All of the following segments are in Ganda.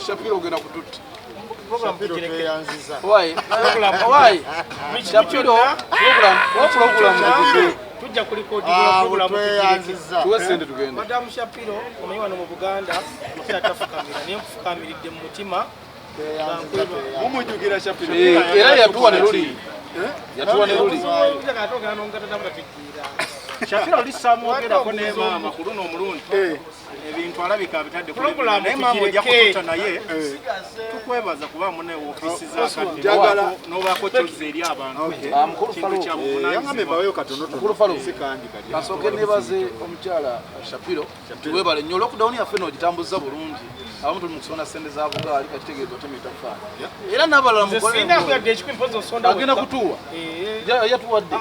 Shapiro ogenda kututa. Shapiro tweyanziza. Why? Shapiro program tujja kulikodi program tweyanziza. tuwesende tugenda. Madam Shapiro omanyi wano mu Buganda tafukamira naye nfukamiridde mu mutima mumujukira Shapiro era yatuwa ne luli. Yatuwa ne luli. Shapiro lisamwogerako ne maama ku luno omulundi ebintu alabika bitadde program naye maama ojja kututa naye tukwebaza kuba mune ofiisi zakadde n'obaako kyoza eri abantu yangambe baweyo katono Mukulu Falo kasooke nebaze omukyala Shapiro tuwebale nnyo lockdown yaffe n'ogitambuza bulungi abamu tuli mu kusonda ssente za bugaali kakitegeeza otema etafaali era n'abalala agenda kutuwa yatuwadde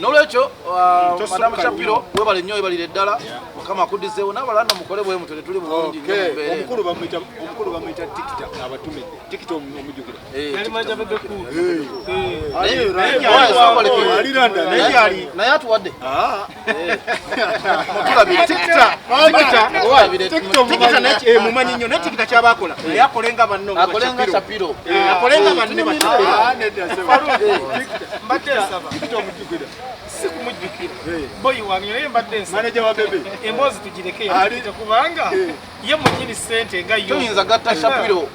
n'olwekyo Madam Shapiro webale nnyo webalire ddala Mukama akuddizeewo n'abalala mukole bwe mutwe tuli bulungi omukulu bamuyita tikita abatume tikita omujukira naye atuwadde mumanyi nnyo naye tikita kyabakola naye akolenga banno akolenga Shapiro akolenga banne mbadde nsaba sikumujjukira boyi wange naye mbadde nsaba manager wa bebe emboozi tugireke yakita kubanga ye munyini ssente nga yo tuyinza gatta Shapiro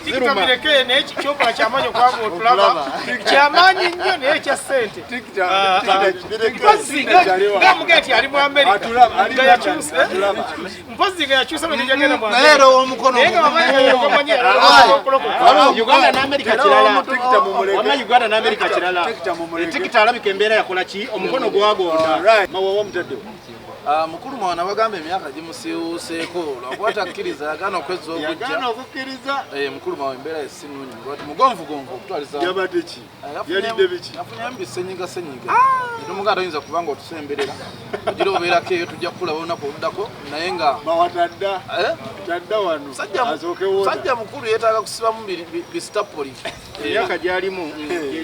tikitamireke naye kyokola kyamaanyi okwanga otulaba kyamaanyi nnyo naye kya ssente ngamuge nti ali mu Amerika nga yakyusa mpozi nga yakyusa benjagenda mu naye era omukono Uganda n'Amerika kirala Uganda n'Amerika kirala tikita alabika embeera yakola ki omukono gwagonda mawawa mutaddewo mukulu mwana bagamba emyaka gimusiiwuuseeko lwakuba takkiriza yagaana okwezza okukkiriza mukulu mwawe embeera yesinungi lwati mugonvugonvu okutwaliza yabadde ki yalidde biki yafunyamu bisenyiga netumuganda toyinza kubanga otusemberera ogira obeerako eyo tujja kukulawo olunaku oluddako naye nga mawatadda tadda wano sajja mukulu yeetaaga kusibamu bisitapoli emyaka gyalimu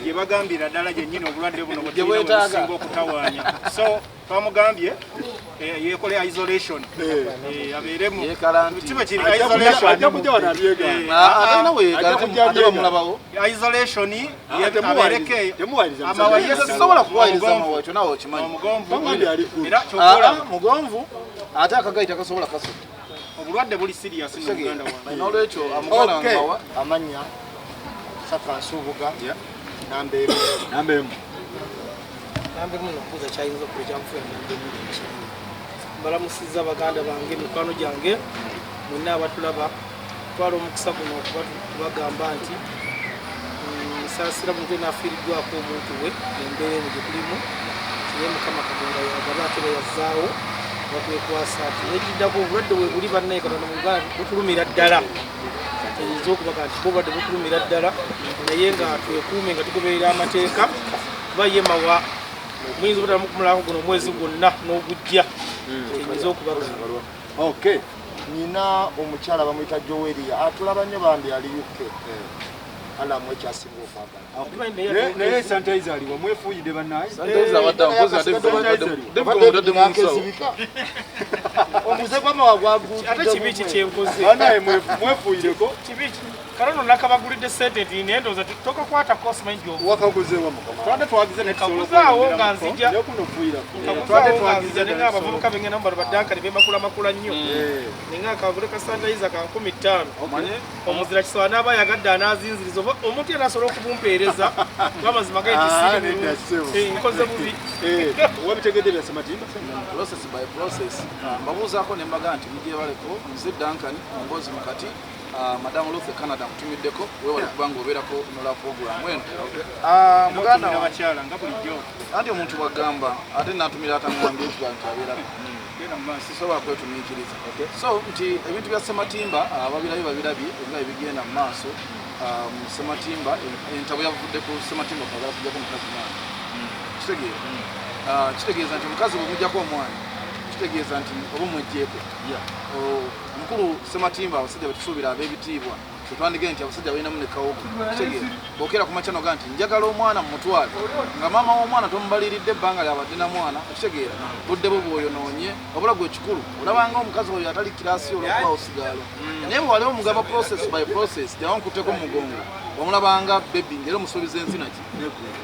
gye bagambira ddala gyennyini obulwadde buno bwebusinga okutawaanya so twamugambye yekole isolation abeeremu kiba kiri isolation abeereke sobola kuwayiriza amawa ekyo nawe okimanyi era kyokola mugonvu ate akagayi takasobola kasota obulwadde buli serious mu Uganda wange n'olwekyo amuganda wangawa amanya Saka Nsubuga nambeemu nambe muno mpuuza kyayinza okuli kyamufuya mbalamusizza baganda bange mikwano gyange mwenna abatulaba twala omukisa guno okuba tubagamba nti saasira muntu enaafiiriddwako omuntu we embeera eno gye tulimu naye Mukama Katonda yagaba ate beyazzaawo bakwekwasa ati nekiddako obulwadde we buli bannaye Katonda mu Uganda butulumira ddala eyinza okubaga nti obulwadde butulumira ddala naye nga twekuume nga tugoberera amateeka kuba ye mawa muyinza obutamu kumulako guno omwezi gwonna n'ogujja eyinza okubaga okay nina omukyala bamuyita Joweria atulaba nnyo bambi ali UK alamu ekyasinga okwagala naye sanitizer aliwa mwefuuyidde bannaye omuze gwamawa gwagudde ate kibi ki kyenkoze bannaye mwefuuyireko kibi ki kalono nakabagulidde sente nti naye ndowooza tokakwata kosimanyi gyovu wakaguzeewa mukama twade twagize nekabuzaawo nga nzija twade twagize nenga abavubuka bengenda mu balo baddankani bemakulamakula nnyo nenga akagule ka sanitizer ka 15 omuzira kisawa n'aba yagadde anaazinziriza oba omuntu yena asobola okubumpeereza lwamazima gaiti nkoze bubi wabitegedde bya Sematimba process by process mbabuuzaako ne mbaga nti mugyebaleko nze Duncan ombozi mukati Madam Ruth Canada mutumiddeko wewale kubanga obeerako nola program eno muganda wakyala nga bulijjo anti omuntu wagamba ate natumira atangambye nti bantu abeerako sisobola kwetumiikiriza so nti ebintu bya Sematimba babirabye nga ebigenda mu maaso mu Sematimba entabo yavudde ku Sematimba kwagala kujjako mukazi mwana kitegeeza nti omukazi bwe mujjako omwana kitegeeza nti oba mwejjeeko mukulu Sematimba abasajja betusuubira ab'ebitiibwa tutwandige nti abasajja balina mu ne kawogo kitegeera bookera ku machano ga nti njagala omwana mu mutwale nga maama w'omwana tomubaliridde ebbanga lyabadde na mwana okitegeera budde bwe bwoyonoonye wabula gwe kikulu olabanga omukazi oyo atali kirasi olwokuba osigaalo naye bwe waliwo omugaba process by process tewankutteko mu mugongo wamulabanga bebi ngera omusuubiza ensinaki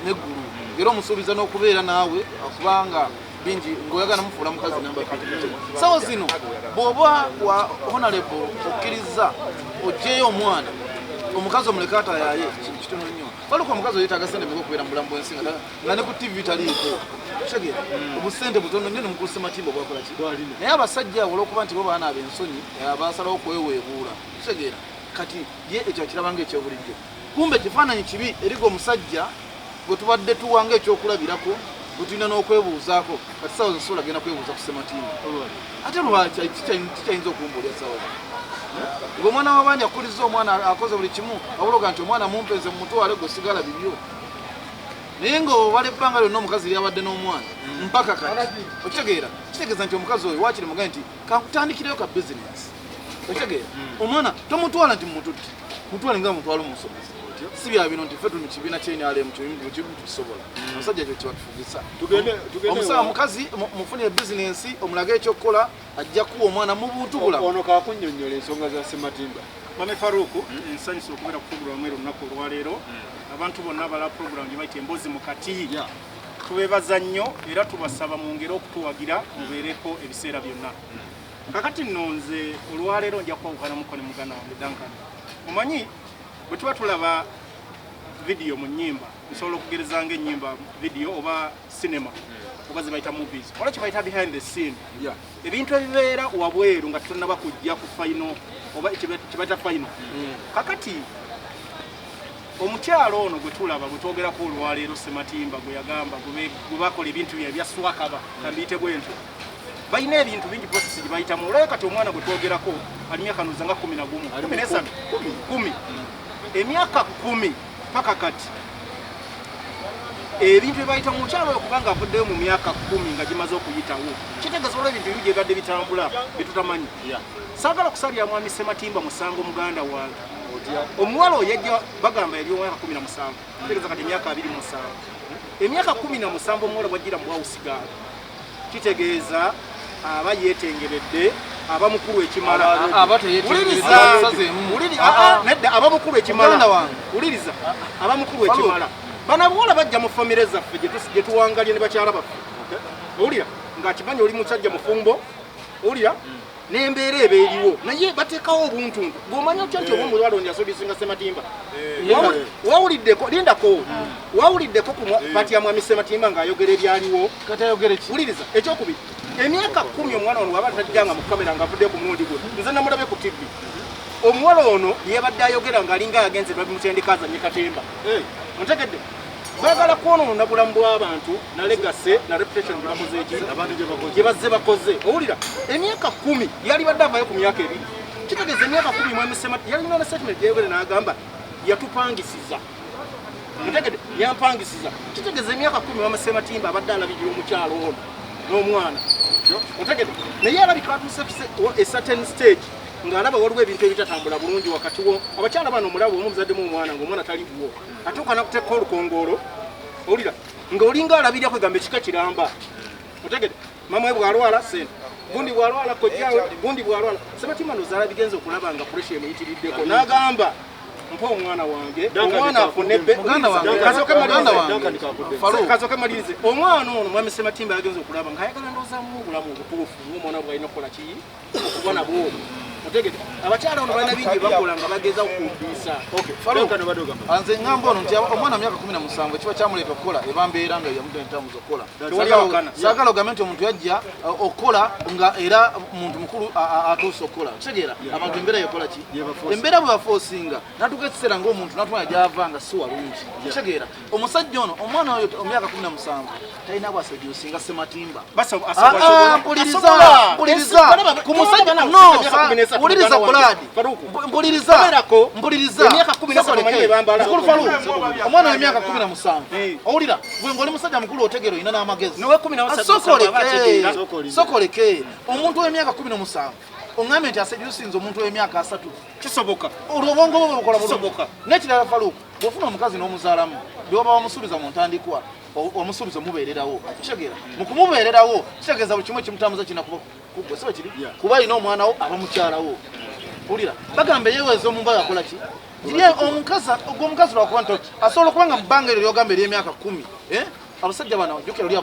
neggulu ngera omusuubiza n'okubeera naawe okubanga bingi ng'oyagala mufuula mukazi namba sawo zino bw'oba wa honorable okkiriza oggyeyo omwana omukazi omuleke atayaaye kintu kitono nnyo baluka omukazi oyetaaga sente mugo okubeera mu bulamu bw'ensi nga ne ku tv taliiko kitegeera obusente butono nnyo nemukulu Sematimba obwakola ki naye abasajja olw'okuba nti bo baana ab'ensonyi basalawo okweweebuula kitegeera kati ye ekyo kirabanga ekyobulijjo kumbe kifaananyi kibi eriga omusajja gwe tubadde tuwanga ekyokulabirako tulina n'okwebuuzaako kati sawa zosobola genda kwebuuza ku Sematimba ate lwaki kikyayinza okumbuulya sawa gwe omwana wabanja akkuliza omwana akoze buli kimu wabuloga nti omwana mumpeeze mumutwale gwe sigala bibyo naye ng'obala ebbanga lyonna omukazi lyabadde n'omwana mpaka kati okitegeera kitegeeza nti omukazi oyo wakiri mugaye nti kankutandikireyo ka bizinesi okitegeera omwana tomutwala nti mumututte mutwale nga mutwala omusomesa si bya bino nti ffe tuli mu kibiina ky'NRM kimu tukisobola omusajja ekyo kibatufugisa omusawo mukazi mufunire ebizinensi omulage ekyokukola ajja kuwa omwana mu buntubula ono kakunnyonnyola ensonga za Sematimba Mame Faruku nsanyusa okubeera ku pulogulaamu ero olunaku olwaleero abantu bonna abala pulogulaamu gye bayita emboozi mu kati tubeebaza nnyo era tubasaba mwongere okutuwagira mubeereko ebiseera byonna kakati nno nze olwaleero nja kwawukanamuko ne muganda wange Duncan omanyi bwe tuba tulaba vidiyo mu nnyimba nsobola okugereza ng'ennyimba vidiyo oba sinema oba ze bayita movies ola kye bayita behind the scene ebintu ebibeera wabweru nga tutanaba kujja ku final oba kye bayita final kakati omukyalo ono gwe tulaba bwe twogerako olwaleero Sematimba gwe yagamba gwe bakola ebintu bye bya swakaba kambiyite bwentyo balina ebintu bingi process gye bayitamu olwayo kati omwana gwe twogerako ali myaka noza nga 11 10 emyaka 10 paka kati ebintu bye bayita mu mukyalo oyo kubanga avuddeyo mu myaka 10 nga gimaze okuyitawo kitegeeza olwo ebintu ebyo gyebadde bitambula byetutamanyi saagala kusalira mwami Sematimba musango muganda wange omuwala oyo yajja bagamba yali omwaka 17 kitegeeza kati emyaka 27 emyaka 17 omuwala bwajjira mu wawusigaala kitegeeza aba yetengeredde aba mukulu ekimala nedda aba mukulu ekimala uliriza aba mukulu ekimala bana bwola bajja mu famire zaffe gye tuwangalye ne bakyala baffe owulira ng'akimanyi oli musajja mufumbo owulira n'embeera eba eriwo naye bateekawo obuntuntu bw'omanya otya nti omwomulwala ondi asodisinga Sematimba wawuliddeko lindako wawuliddeko ku pati ya mwami Sematimba ng'ayogera ebyaliwo wuliriza ekyokubiri emyaka 10 omwana ono waba tajjanga mu kamera ng'avudde ku mulundi gwe nze namulabe ku TV omuwala ono yebadde ayogera ng'alinga yagenze babimutendeka azanye katemba ontegedde baagala kwonoona bulamu bw'abantu na legacy na reputation bulamuze eki gye bazze bakoze owulira emyaka 10 yali badde avayo ku myaka 2 kitegeeza emyaka 10 mwami Sematimba yalina na statement gyeyogere n'agamba yatupangisiza ontegedde yampangisiza kitegeeza emyaka 10 mwami Sematimba abadde alabirira omukyalo ono n'omwana ontegedde naye alabika atuuse a certain stage ng'alaba waliwo ebintu ebitatambula bulungi wakati wo abakyala bano omulabo omuzaddemu omwana ng'omwana taliwo atuuka nakuteeka olukongolo owulira ng'olinga alabirira kwegamba ekika kiramba otegedde mama we bw'alwala sente gundi bw'alwala kojjawe gundi bw'alwala Sematimba nozaala bigenza okulaba nga puresha emuyitiriddeko n'agamba mpa omwana wange omwana afunebbe kasooke malirize omwana ono mwami Sematimba yagenza okulaba ng'ayagala ndowoozamu obulamu obutuufu ng'omwana bw'alina okukola ki okuba nabwo otegedde abakyala ono balina bingi bakola nga bageza okukumbiisa nze ngamba ono nti omwana myaka 17 ekiba kyamuleeta okukola eba mbeera nga yamudentamuza okukola saagala ogambe nti omuntu yajja okukola nga era muntu mukulu atuusa okukola kitegeera abantu embeera yekola ki embeera bwe bafoosinga natuka ekiseera ng'omuntu natwala gyava nga si walungi kitegeera omusajja ono omwana oyo omyaka 17 talina bwasejuusinga Sematimba mpuliriza ku musajja mpuliriza buladi mpuliriza omwana w'emyaka 17 owulira gwe ng'oli musajja mukulu otegera olina n'amagezi sokoleke omuntu w'emyaka 17 ongambe nti asejusinze omuntu w'emyaka 3 kisoboka olwobongo bwo bukola kisoboka n'ekirala Faluku bwofuna omukazi n'omuzaalamu byoba bamusuubiza mu ntandikwa omusuubiza mubeererawo kitegeera mu kumubeererawo kitegeeza buli kimu kimutambuza kina kubwe siba kiri kuba alina omwana wo aba mukyalawo ulira bagambe yeweeza omumba yakola ki ye omukazi lwakuba nti asobola okuba nga mu bbanga eryo lyogamba ery'emyaka 10 abasajja bano jukira oli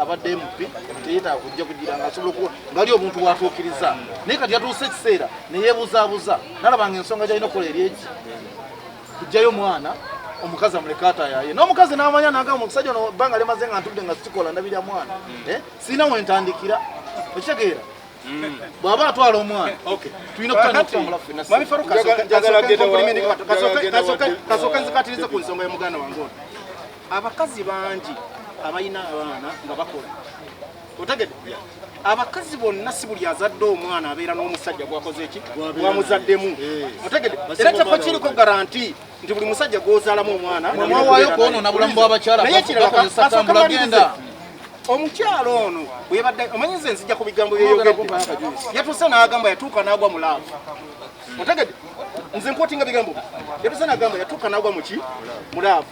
abadde MP teyetaaga kujja kugira nga asobola okuba ngali obuntu bwatuukiriza naye kati yatuuse ekiseera neyeebuzaabuza nalabanga ensonga gyalina okukola eryeki kujjayo omwana omukazi amuleka atayaye n'omukazi n'amanya nagamba omusajja ono bbanga limaze nga ntudde nga sikola ndabirya mwana sirina wentandikira ekitegeera bw'aba atwala omwana tulina okutambula ffenna kasooka nzikatiriza ku nsonga ya muganda wange ono abakazi bangi abalina abaana nga bakola otegedde abakazi bonna si buli azadde omwana abeera n'omusajja gwakoze eki gwamuzaddemu otegedde era kyapa kiriko garanti nti buli musajja gwozaalamu omwana mwawaayo kwonoona bulamu bw'abakyala naye kirala omukyalo ono bwebadde omanyize nzija ku bigambo byeyogedde yatuuse n'agamba yatuuka n'agwa mulaavu otegedde nze nkwotinga bigambo yatuuse n'agamba yatuuka n'agwa muki mulaavu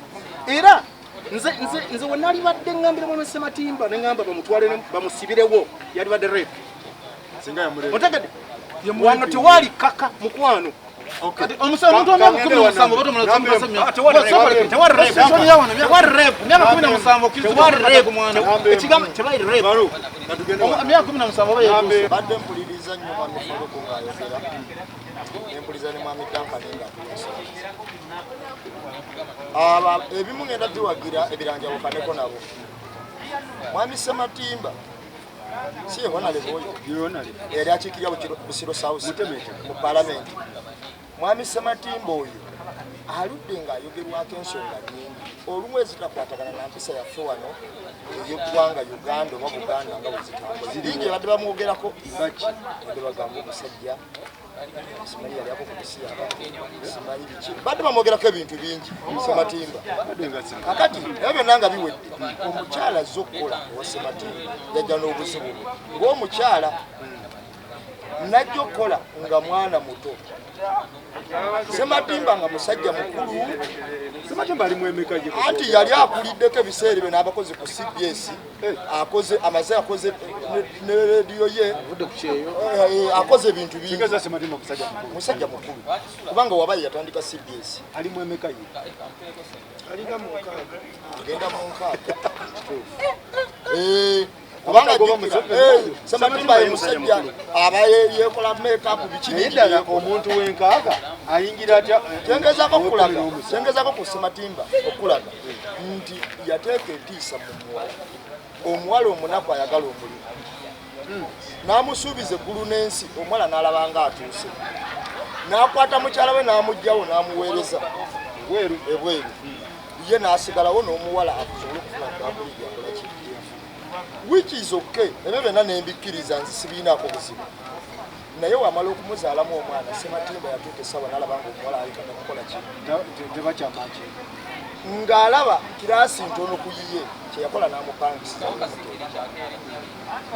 era nze wenali badde ngambira mwame Ssematimba neŋŋamba bamutwale bamusibirewo yali badde rep otegedde wano tewaali kaka mukwano omuntu badde mpuliriza nnyo mwami Faluku ng'ayogera nempuliriza ne mwami Dankani ng'atuyesa ebimu ngenda biwagira ebiranja bukaneko nabo mwami Ssematimba si yehonaleboyo yali akiikirira Busiro South mu palamenti mwami Ssematimba oyo aludde ng'ayogerwako ensonga nnyingi olumu ezitakwatagana na mpisa yaffe wano ey'eggwanga Uganda oba Buganda nga bwe zitambula ziringi badde bamwogerako badde bagamba omusajja simanyi yali ako ku bisiyaba simanyi biki badde bamwogerako ebintu bingi Ssematimba kakati ebyo byonna nga biwedde omukyala azze okukola owa Ssematimba yajja n'obuzibu ng'omukyala najja okukola nga mwana muto Ssematimba nga musajja mukulu Ssematimba ali mwemeka anti yali akuliddeko ebiseera bye n'abakozi ku CBS amaze akoze ne rediyo ye akoze ebintu bingi musajja mukulu kubanga wabaye yatandika CBS ali mwemeka agenda mu nkaaga kubanga Ssematimba ye musajja aba yeekola make-up naye omuntu w'enkaaga ayingira atya kyengezaako ku Ssematimba okulaga nti yateeka entiisa mu muwala omuwala omunaku ayagala omulimu n'amusuubiza eggulu n'ensi omuwala n'alabanga atuuse n'akwata mukyala we n'amugjawo n'amuweereza ebweru ye n'asigalawo n'omuwala akusobole okufuna kabuliga akolaki which is okay ebyo byonna nembikkiriza nzi sibiinaako buzibu naye wamala okumuzaalamu omwana Ssematimba yatuuka essawa n'alabanga omuwala ayitana kukola ki tebakyamaki ng'alaba kiraasi ntono ku yiye kyeyakola n'amupangisiza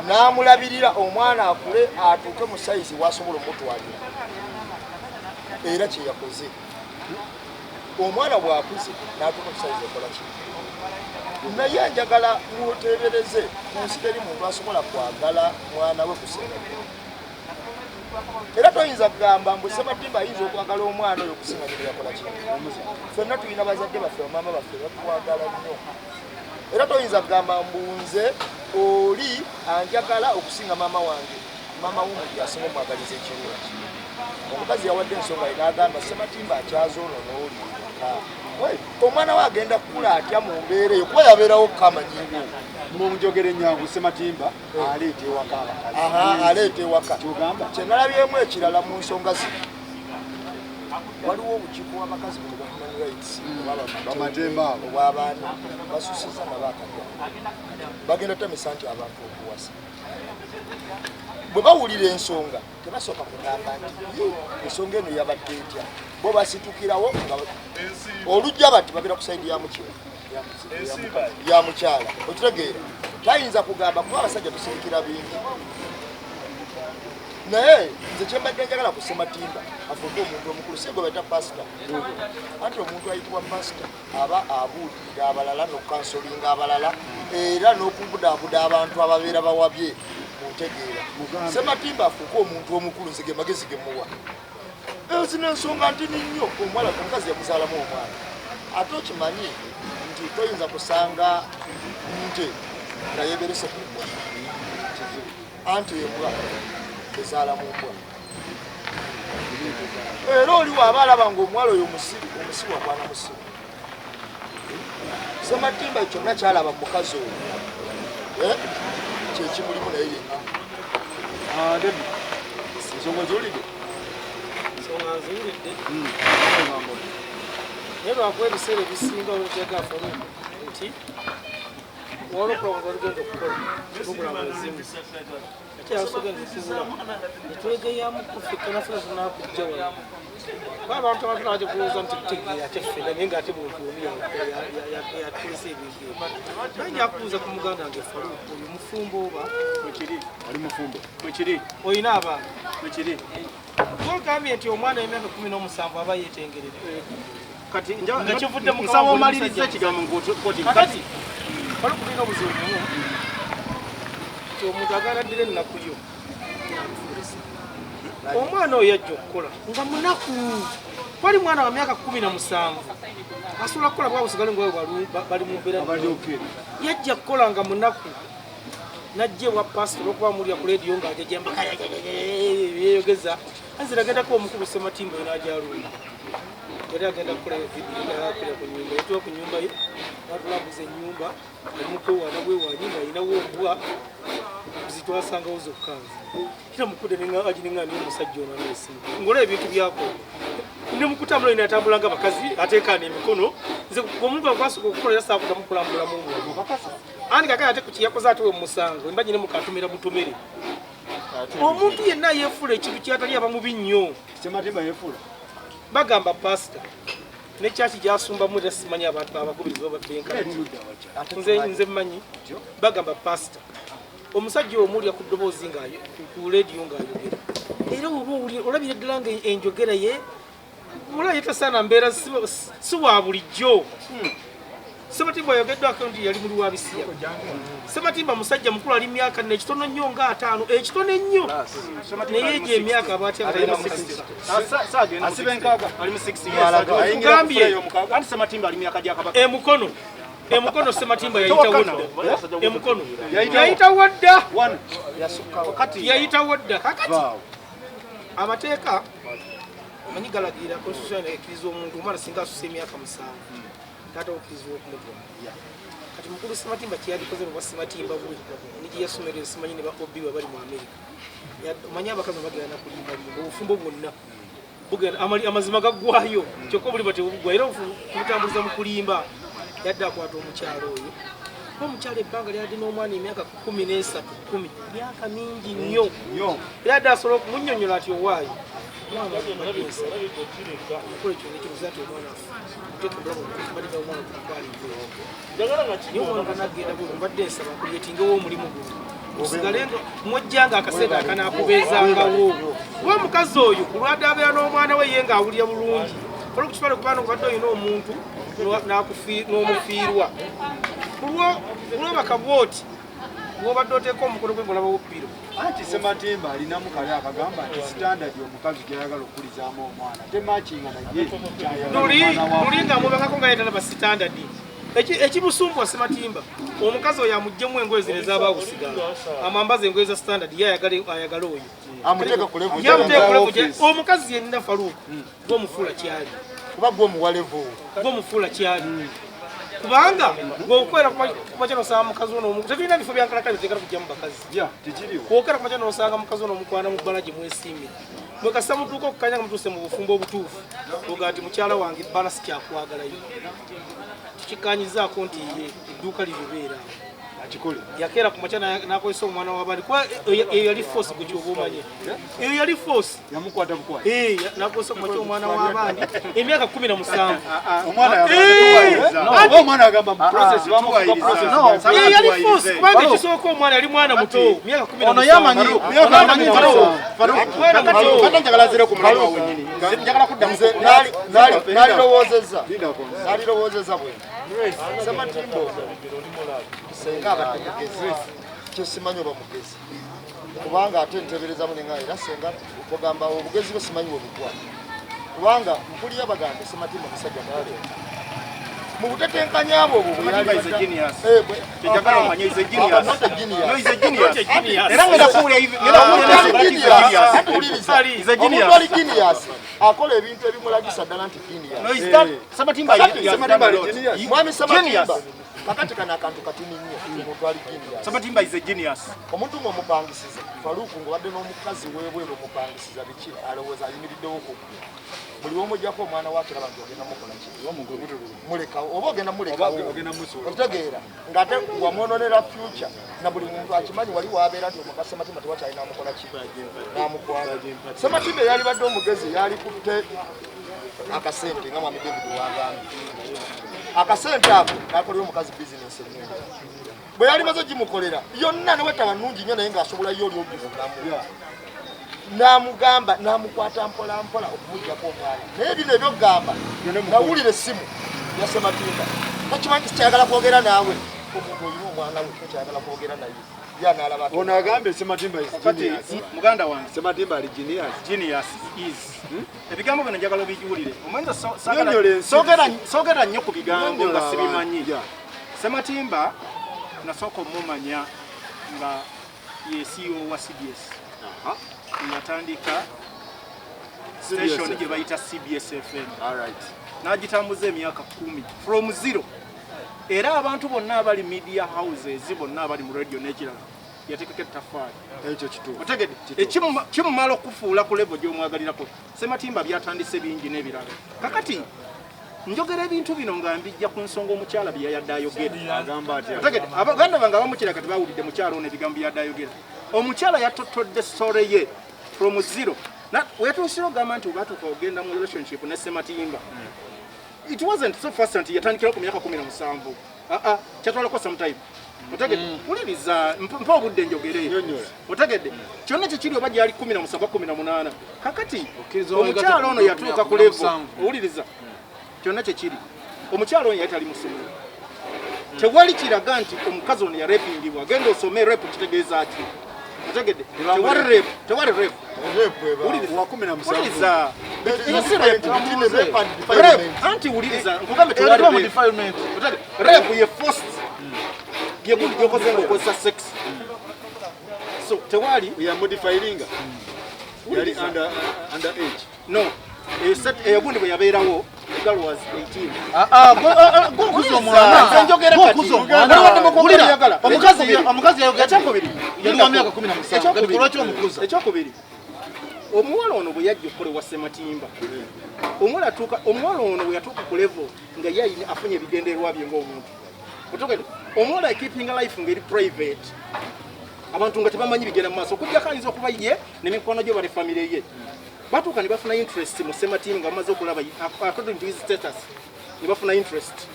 n'amulabirira omwana akule atuuke mu sayizi wasobola omutwalira era kyeyakoze omwana bw'akuze n'atuuka mu sayizi ekola ki naye njagala muteebereze ku nsi teri muntu asobola kwagala mwana we kusinga era toyinza kugamba mbu Ssematimba ayinza okwagala omwana oyo okusinga nyo yakola ki ffenna tulina bazadde baffe bamaama baffe batwagala nnyo era toyinza kugamba mbu nze oli anjagala okusinga maama wange maama w'omuntu asinga omwagaliza ekirungi omukazi yawadde ensonga ye n'agamba Ssematimba akyaza ono n'oli omwana we agenda kukula atya mu mbeera eyo kuba yabeerawo kamanyingo munjogera ennyangu Ssematimba aleeta ewaka abakazi aleeta ewaka kyenalabyemu ekirala mu nsonga zino waliwo obukiiko bw'abakazi bwa human rights bamatemba abo obw'abaana basusiza nabakadya bagenda tamisa nti abantu okuwasa bwe bawulira ensonga tebasooka kugamba nti ensonga eno yabadde etya bo basitukirawo olujja bati babira ku saidi ya mukyala okitegeera tayinza kugamba kuba abasajja tusirikira bingi naye nze kyembadde njagala ku Ssematimba afuuke omuntu omukulu si gwe bayita pasita anti omuntu ayitibwa pasita aba abuulirira abalala n'okukansolinga abalala era n'okubudaabuda abantu ababeera bawabye mu ntegeera. Ssematimba afuuke omuntu omukulu nze ge magezi ge muwa. Eyo zino ensonga ntini nnyo omuwala omukazi yakuzaalamu omwana ate okimanyi nti toyinza kusanga nte nga yeeberese ku mbwa anti embwa ezaala mu mbwa era oliwo aba alaba ng'omuwala oyo omusiru akwana musiru. Ssematimba kyonna kyalaba mukazi oyo kyekimulimu naye yennyini. Ensonga ziwulidde naye lwakuba ebiseera ebisinga oluteeka afuna nti olwokulaba olugenda okukola puroguramu ezimu ate yasogenda okubula netwegeyamu kufekkanafuna tunakujja wano kuba abantu abatuna bajja kulowooza nti tutegeera ate ffenna naye ngaate bwetwomi yatulesa ebintu naye akubuuza ku muganda wange Faruku oyo mufumbo oba ali mufumbo bwekiri olina abaana bwekiri ogambye nti omwana w'emyaka 17 aba yeetengerera kati nga kivudde mu nsaba omaliriza ekigambo ng'oti kakati balikulinga obuzibu bumu nti omuntu aganaddira ennaku yo omwana oyo yajja okukola nga munaku wali mwana wa myaka 17 asobola kukola bwa busigale ngawe bali mu mbeera yajja kukola nga munaku najje wa pastor okuba mulya ku radio nga ajejemba yeyogeza aziragendako omukulu Ssematimba n'ajaluma era agenda kukola video n'akola ku nyumba yetuwa ku nyumba ye natulabuza ennyumba omukwewaana bwewaanyi nga ayinawo ombwa zitwasangawo zokkanza era mukude agineŋŋaaniyo omusajja ono anesimu ngola ebintu byako ne mukutambula ina atambula nga bakazi ateekaana emikono nze omuntu akwasooka okukola era saakuddamu kulambulamu ani kakaya ate ku kiyakoze ate we musango embagi ne mukatumira butomere omuntu yenna yeefula ekintu kyatali aba mubi nnyo. Ssematimba yeefula bagamba pasita nekyaki gyasumbamu era simanyi abantu abakubiriza babbenkanti nze mmanyi bagamba pasita omusajja omulya ku ddoboozi ku lediyo ng'ayogera era oba olabira ddala nga enjogera ye olaba yetasaana mbeera si wa bulijjo. Ssematimba yayogeddwako nti yali muli wa bisiya. Ssematimba musajja mukulu ali myaka nekitono nnyo nga 5 ekitono ennyo naye egyo emyaka abaatya atalina mukazi asibe nkaaga ali mu 6 years kugambye anti Ssematimba ali myaka gya kabaka emukono Ssematimba yayitawo dda emukono yayitawo dda yayitawo dda kakati amateeka manyi galagira constitution ekkiriza omuntu omwana singa asusa emyaka 7 tata okizwa okumutwala kati mukulu Ssematimba kyeyalikoze oba Ssematimba bwe nigi yasomerera simanyi ne bakobbiwa bali mu Amerika manyi abakazi bagenda kulimba obufumbo bwonna amazima gaggwayo kyokka obulimba tebugwa era kumutambuliza mu kulimba yadde akwata omukyalo oyo omukyalo ebbanga lyadde n'omwana emyaka 13 myaka mingi nnyo era yadde asobola okumunnyonnyola ati owaayo mbadde nsaba nkuyetingewo omulimu guno osigale mwojjanga akaseera akanaakubeezangawo kuba omukazi oyo kulwadde abeera n'omwana we ye ng'awulira bulungi olwokukitwala kubanga obadde olina omuntu n'omufiirwa kulwobaka bwoti bwobadde oteeka omukono gwe ng'olaba wubbiro anti Ssematimba alinamu kale akagamba nti standard omukazi gyayagala okukulizaamu omwana temakinga naye luli nga mubangako nga yetalaba standard ekimusumbwa Ssematimba omukazi oyo amuggyemu engoye zino ez'abaawusigala amwambaza engoye za standard ye ayagala oyo amuteeka ku level omukazi yenna Faruku gw'omufuula kyali kuba gw'omuwalevu gw'omufuula kyali kubanga ng'okwera kumakya nosanga mukazi ono tetulina bifo byankalakali bitegala kujja mu bakazi kwokera kumakya nosanga mukazi ono omukwana mu bbala gye mwesiimira mwekasa mutuuka okukanya nga mutuuse mu bufumbo obutuufu oga nti mukyala wange ebbala si kyakwagalayo tukikanyizaako nti ye edduuka liribeera yakera ku makya nakozesa omwana w'abandi kuba eyo yali force ku kyoba omanye eyo yali force yamukwata bukwata nakozesa ku makya omwana w'abandi emyaka 17 omwana agamba mu process yali force kubanga ekisooka omwana yali mwana muto myaka 17 ono yamanyi njagala zire ku mwana wawe nyini njagala kuddamu nalirowoozezza bwe Sematimbo senga abadde mugezi kyosimanyi oba mugezi kubanga ate ntebereza munenga era senga ogamba obugezi bwe simanyi obugwa kubanga mpulira baganda Sematimbo musajja mwale mu butetenkanya abo obwo Sematimbo is a genius njagala omanye is a genius no is a genius era ngenda kuwulira hivi is a genius akola ebintu ebimulagisa ddala nti genius no is that Sematimbo mwami Sematimbo kakati kana akantu katini nnyo omuntu ali genius Sematimbo is a genius omuntu ng'omupangisiza Faruku ng'obadde n'omukazi weebweru omupangisiza biki alowooza ayimiriddewo okugwa buli w'omujjako omwana waake raba nti ogenda mukola ki mulekawo oba ogenda mulekawo otegeera ng'ate wamwononera future na buli muntu akimanyi wali waabeera nti omuka Sematimbo tewakyali n'amukola ki n'amukwana Sematimbo eyali badde omugezi yali kutte akasente nga mwami David wagambye akasente ako nakolera omukazi bizinesi ennungi bwe yali maze gimukolera yonna newetaba nnungi nnyo naye ng'asobola yo oli ogivulamu n'amugamba n'amukwata mpola mpola okumugjako omwana naye bino ebyokugamba nawulira essimu ya Sematimbo takimanyi kikyayagala kwogera naawe omuntu olina omwana we takyayagala kwogera naye yanaalaba ono agambe Sematimbo muganda wange Sematimbo ali genius is ebigambo bino njagala obijuwulire omwenza soogera nnyo ku bigambo nga sibimanyi Sematimbo nasooka omumanya nga ye CEO wa CBS yatandika station gye bayita CBS FM n'agitambuza emyaka 10 from zero era abantu bonna abali media houses bonna abali mu radio n'ekirala yatekeka ettaffaali ekyo kituufu otegedde ekimumala okufuula ku level gy'omwagalirako Sematimbo byatandise bingi n'ebirala kakati njogera ebintu bino nga mbijja ku nsonga omukyala bye yayadde ayogera otegedde abaganda bange abamukira kati bawulidde mukyala ono ebigambo byadde ayogera omukyala yatotodde story ye from zero wetuusira ogamba nti obatuuka ogenda mu relationship ne Sematimbo it wasn't so fast nti yatandikira ku myaka 17 kyatwalako sometime otegedde uliriza mpa obudde njogere otegedde kyonna kyekiri oba gyali 17 18 kakati omukyala ono yatuuka ku level owuliriza kyonna kyekiri omukyala ono yali tali musomero tewali kiraga nti omukazi ono yarepingibwa genda osome rep kitegeeza ati otegedde tewali rep uliriza anti uliriza nkugambe tewali rep ye first yegundi gyokoze ng'okozesa sex so tewali yamodifiringa yali under age no eyagundi bwe yabeerawo the girl was 18 omukazi yali wa myaka 17 ekyokubiri omuwala ono bwe yajja okukolewa Sematimbo omuwala ono bwe yatuuka ku level nga yayina afunye ebigendererwa bye ng'omuntu otegedde omuwala keeping life ngeri private abantu nga tebamanyi bigenda mu maaso okujjako ayinza okuba ye n'emikono gye bali famire ye batuuka ne bafuna interest mu Sematimbo nga bamaze okulaba according to his status ne bafuna interest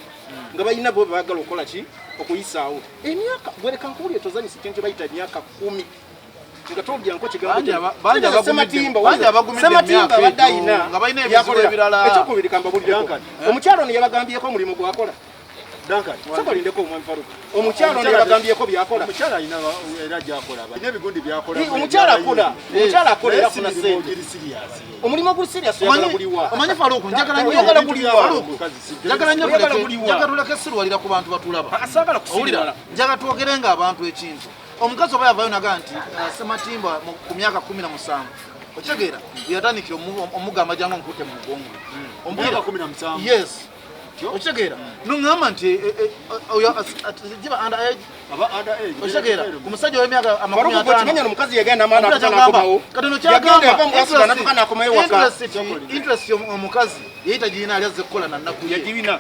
nga balina bo baagala okukola ki okuyisaawo emyaka gwereka nkuwulire tozanyisa kintu bayita emyaka 10 nga toludyanko kigambo Sematimbo abadde ayina ekyokubiri kambabulireko omukyalo ono yabagambyeko omulimu gwakola sabalindeko omwami Faruku omukyalo ono yabagambyeko byakola omukyala akola era afuna sente omulimu oguli serious oyagala guliwa omanyi Faruku njagala nnyo tuleke essirwalira ku bantu batulaba asagala kusiwulira njagala twogerenga abantu ekintu omukazi oba yavayo naga nti Sematimbo ku myaka 17 okitegeera yatandikira omugamba jangu nkutte mu mugongo omuyaka 17 yes okitegeera nongamba nti oyo jiba under age okitegeera omusajja w'emyaka 50 omukazi yagenda amana akunakomawo katono kyagamba interest omukazi yeyita giyina ali azze kukola na nnaku yagibina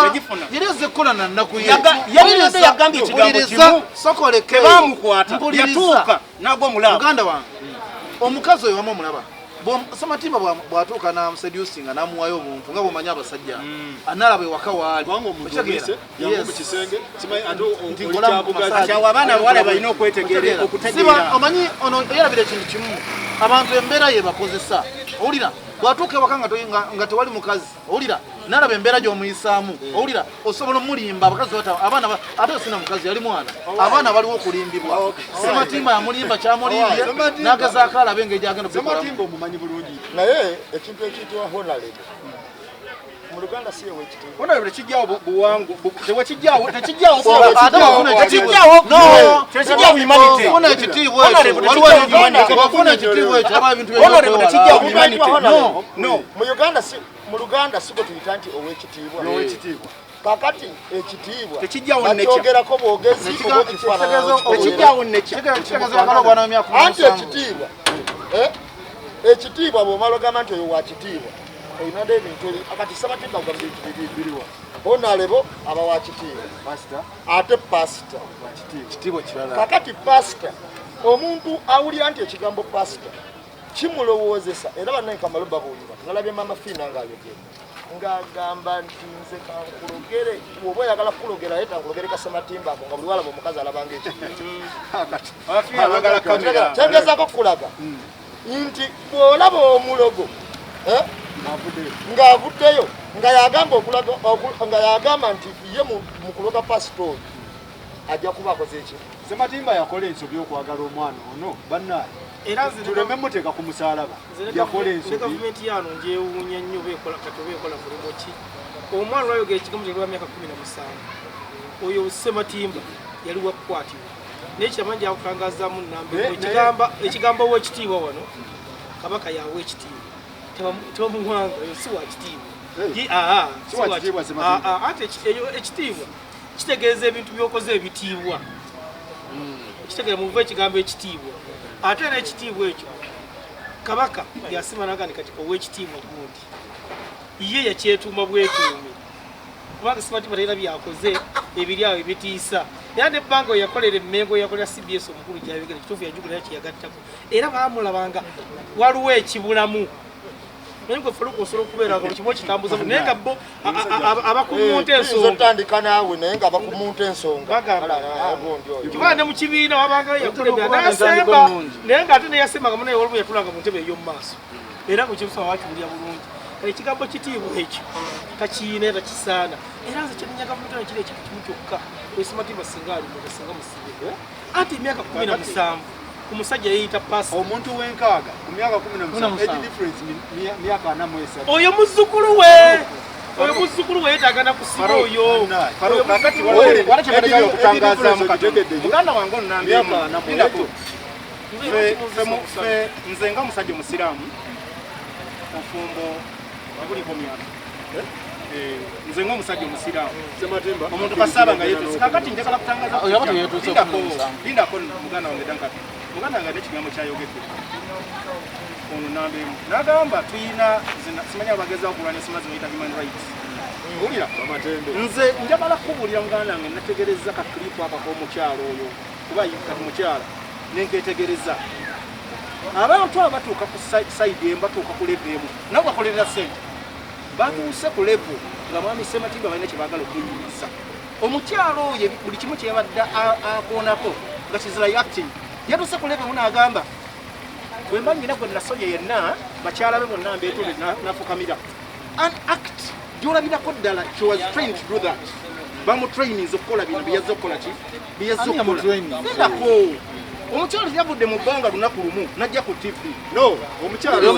yagifuna yali azze kukola na nnaku yagenda yagambye ekigambo kimu sokoleke tebamukwata yatuuka nagwo mulaba muganda wange omukazi oyo wamu omulaba Samatimba bwatuuka na seducing namuwayo omuntu nga bw'omanyi abasajja analaba ewaka waali abaana abawala balina okwetegeera okutegeera omanyi ono yerabira ekintu kimu abantu embeera ye bakozesa owulira bwatuuka ewaka nga tewali mukazi owulira nalaba embeera gy'omuyisaamu owulira osobola omulimba abakazi abaana ate sina mukazi yali mwana abaana baliwo okulimbibwa Sematimba yamulimba kyamulimbye n'agezaako alabe engeri gyagenda Sematimba omumanyi bulungi naye ekintu ekiyitibwa honorable mu Luganda si ewe ekitiibwa honorable tekijjawo buwangu tekijjawo tekijjawo humanity funa ekitiibwa waliwo ekitiibwa ekyo aba ebintu honorable tekijjawo humanity no mu Luganda siko tuyita nti ow'ekitiibwa kakati ekitiibwa tekijjawo bakyogerako bwogezi tekijjawo anti ekitiibwa bw'omala ogamba nti oyo wa kitiibwa oyinade ebintu akati Sematimba gamba bintu biriwa honorable aba wa kitiibwa ate pasita kitiibwa kirala kakati pasita omuntu awulira nti ekigambo pasita kimulowoozesa era banaye kamalo babuulira nalabye mama Fiina ng'ayogera ng'agamba nti nze kankulogere oba oyagala kukulogera naye tankulogere ka Sematimba ako nga buli walaba omukazi alabanga ekyo kyengezaako kukulaga nti bw'olaba omulogo ng'avuddeyo nga yagamba nti ye mu kuloga pasitooli ajja kuba akoze eki Sematimba yakola ensobi okwagala omwana ono bannaye tuleme muteeka ku musaalaba yakola ensobi gavumenti yano njewuunya nnyo beekola mulimu ki omwana lwayogera ekigambo kye lwa myaka 17 oyo Sematimba yali wakukwatibwa naye kiramanyi gyakutangazaamu nnamba ekigambo w'ekitiibwa wano kabaka yawe ekitiibwa tebamuwanga oyo si wa kitiibwa ate ekitiibwa kitegeeza ebintu byokoze ebitiibwa kitegeeza muva ekigambo ekitiibwa ate era ekitiibwa ekyo kabaka yasima nagandi kati ow'ekitiibwa gundi ye yakyetuuma bwetuumi kubanga Sematimba talina byakoze ebiri awo ebitiisa era nebbanga yakolera emmengo yakolera CBS omukulu gyabigera ekituufu yajugulira kyeyagattako era baamulabanga waliwo ekibulamu naye gwe Faruku osobola okubeera nga kiba kitambuza naye nga bo abakumunta ensonga otandika naawe naye nga bakumunta ensonga kibala ne mu kibiina wabanga yakulembera nayasemba naye nga ate neyasembanga munaye waliwo yatulanga mu ntebe ey'omu maaso era nga kyemusaba wakiwulira bulungi ekigambo kitiibwa ekyo takiina era kisaana era nze kyenenya gavumenti ano kiri ekintu kimu kyokka Sematimba singa alimu singa musibe anti emyaka 17 ku musajja yeyita pasi omuntu w'enkaaga ku myaka 17 age difference myaka 4 oyo muzzukulu we yetagana kusiba oyo kakati wala kyebadde okutangazaamu muganda wange onambyeemu nze nga musajja omusiraamu ofumbo abuliko myaka nze ng'omusajja omusiraamu omuntu kasaaba nga yetuuse kakati njagala kutangaza lindako muganda wange dankati muganda wange n'ekigambo kyayogedde ono nambeemu n'agamba tuyina simanya abageza okulwanya ensonga zino yita human rights owulira nze njagala kubuulira muganda wange nategereza kakilipu aka k'omukyalo oyo kuba kati mukyala nenketegereza abantu abatuuka ku sayidi emu batuuka ku levu emu nabo bakolerera ssente batuuse ku levu nga mwami Sematimba balina kyebaagala okuyingiza omukyalo oyo buli kimu kyeyabadde akoonako nga kizira acting yatuuse ku levu emu n'agamba bwe mba nnyina gwe nasonye yenna bakyala be bonna mbeetule nafukamira an act gy'olabirako ddala she was trained to do that bamutrainings okukola bino byeyazza okukola ki byeyazza okukola omukyalo yavudde mu bbanga lunaku lumu najja ku TV omukyalo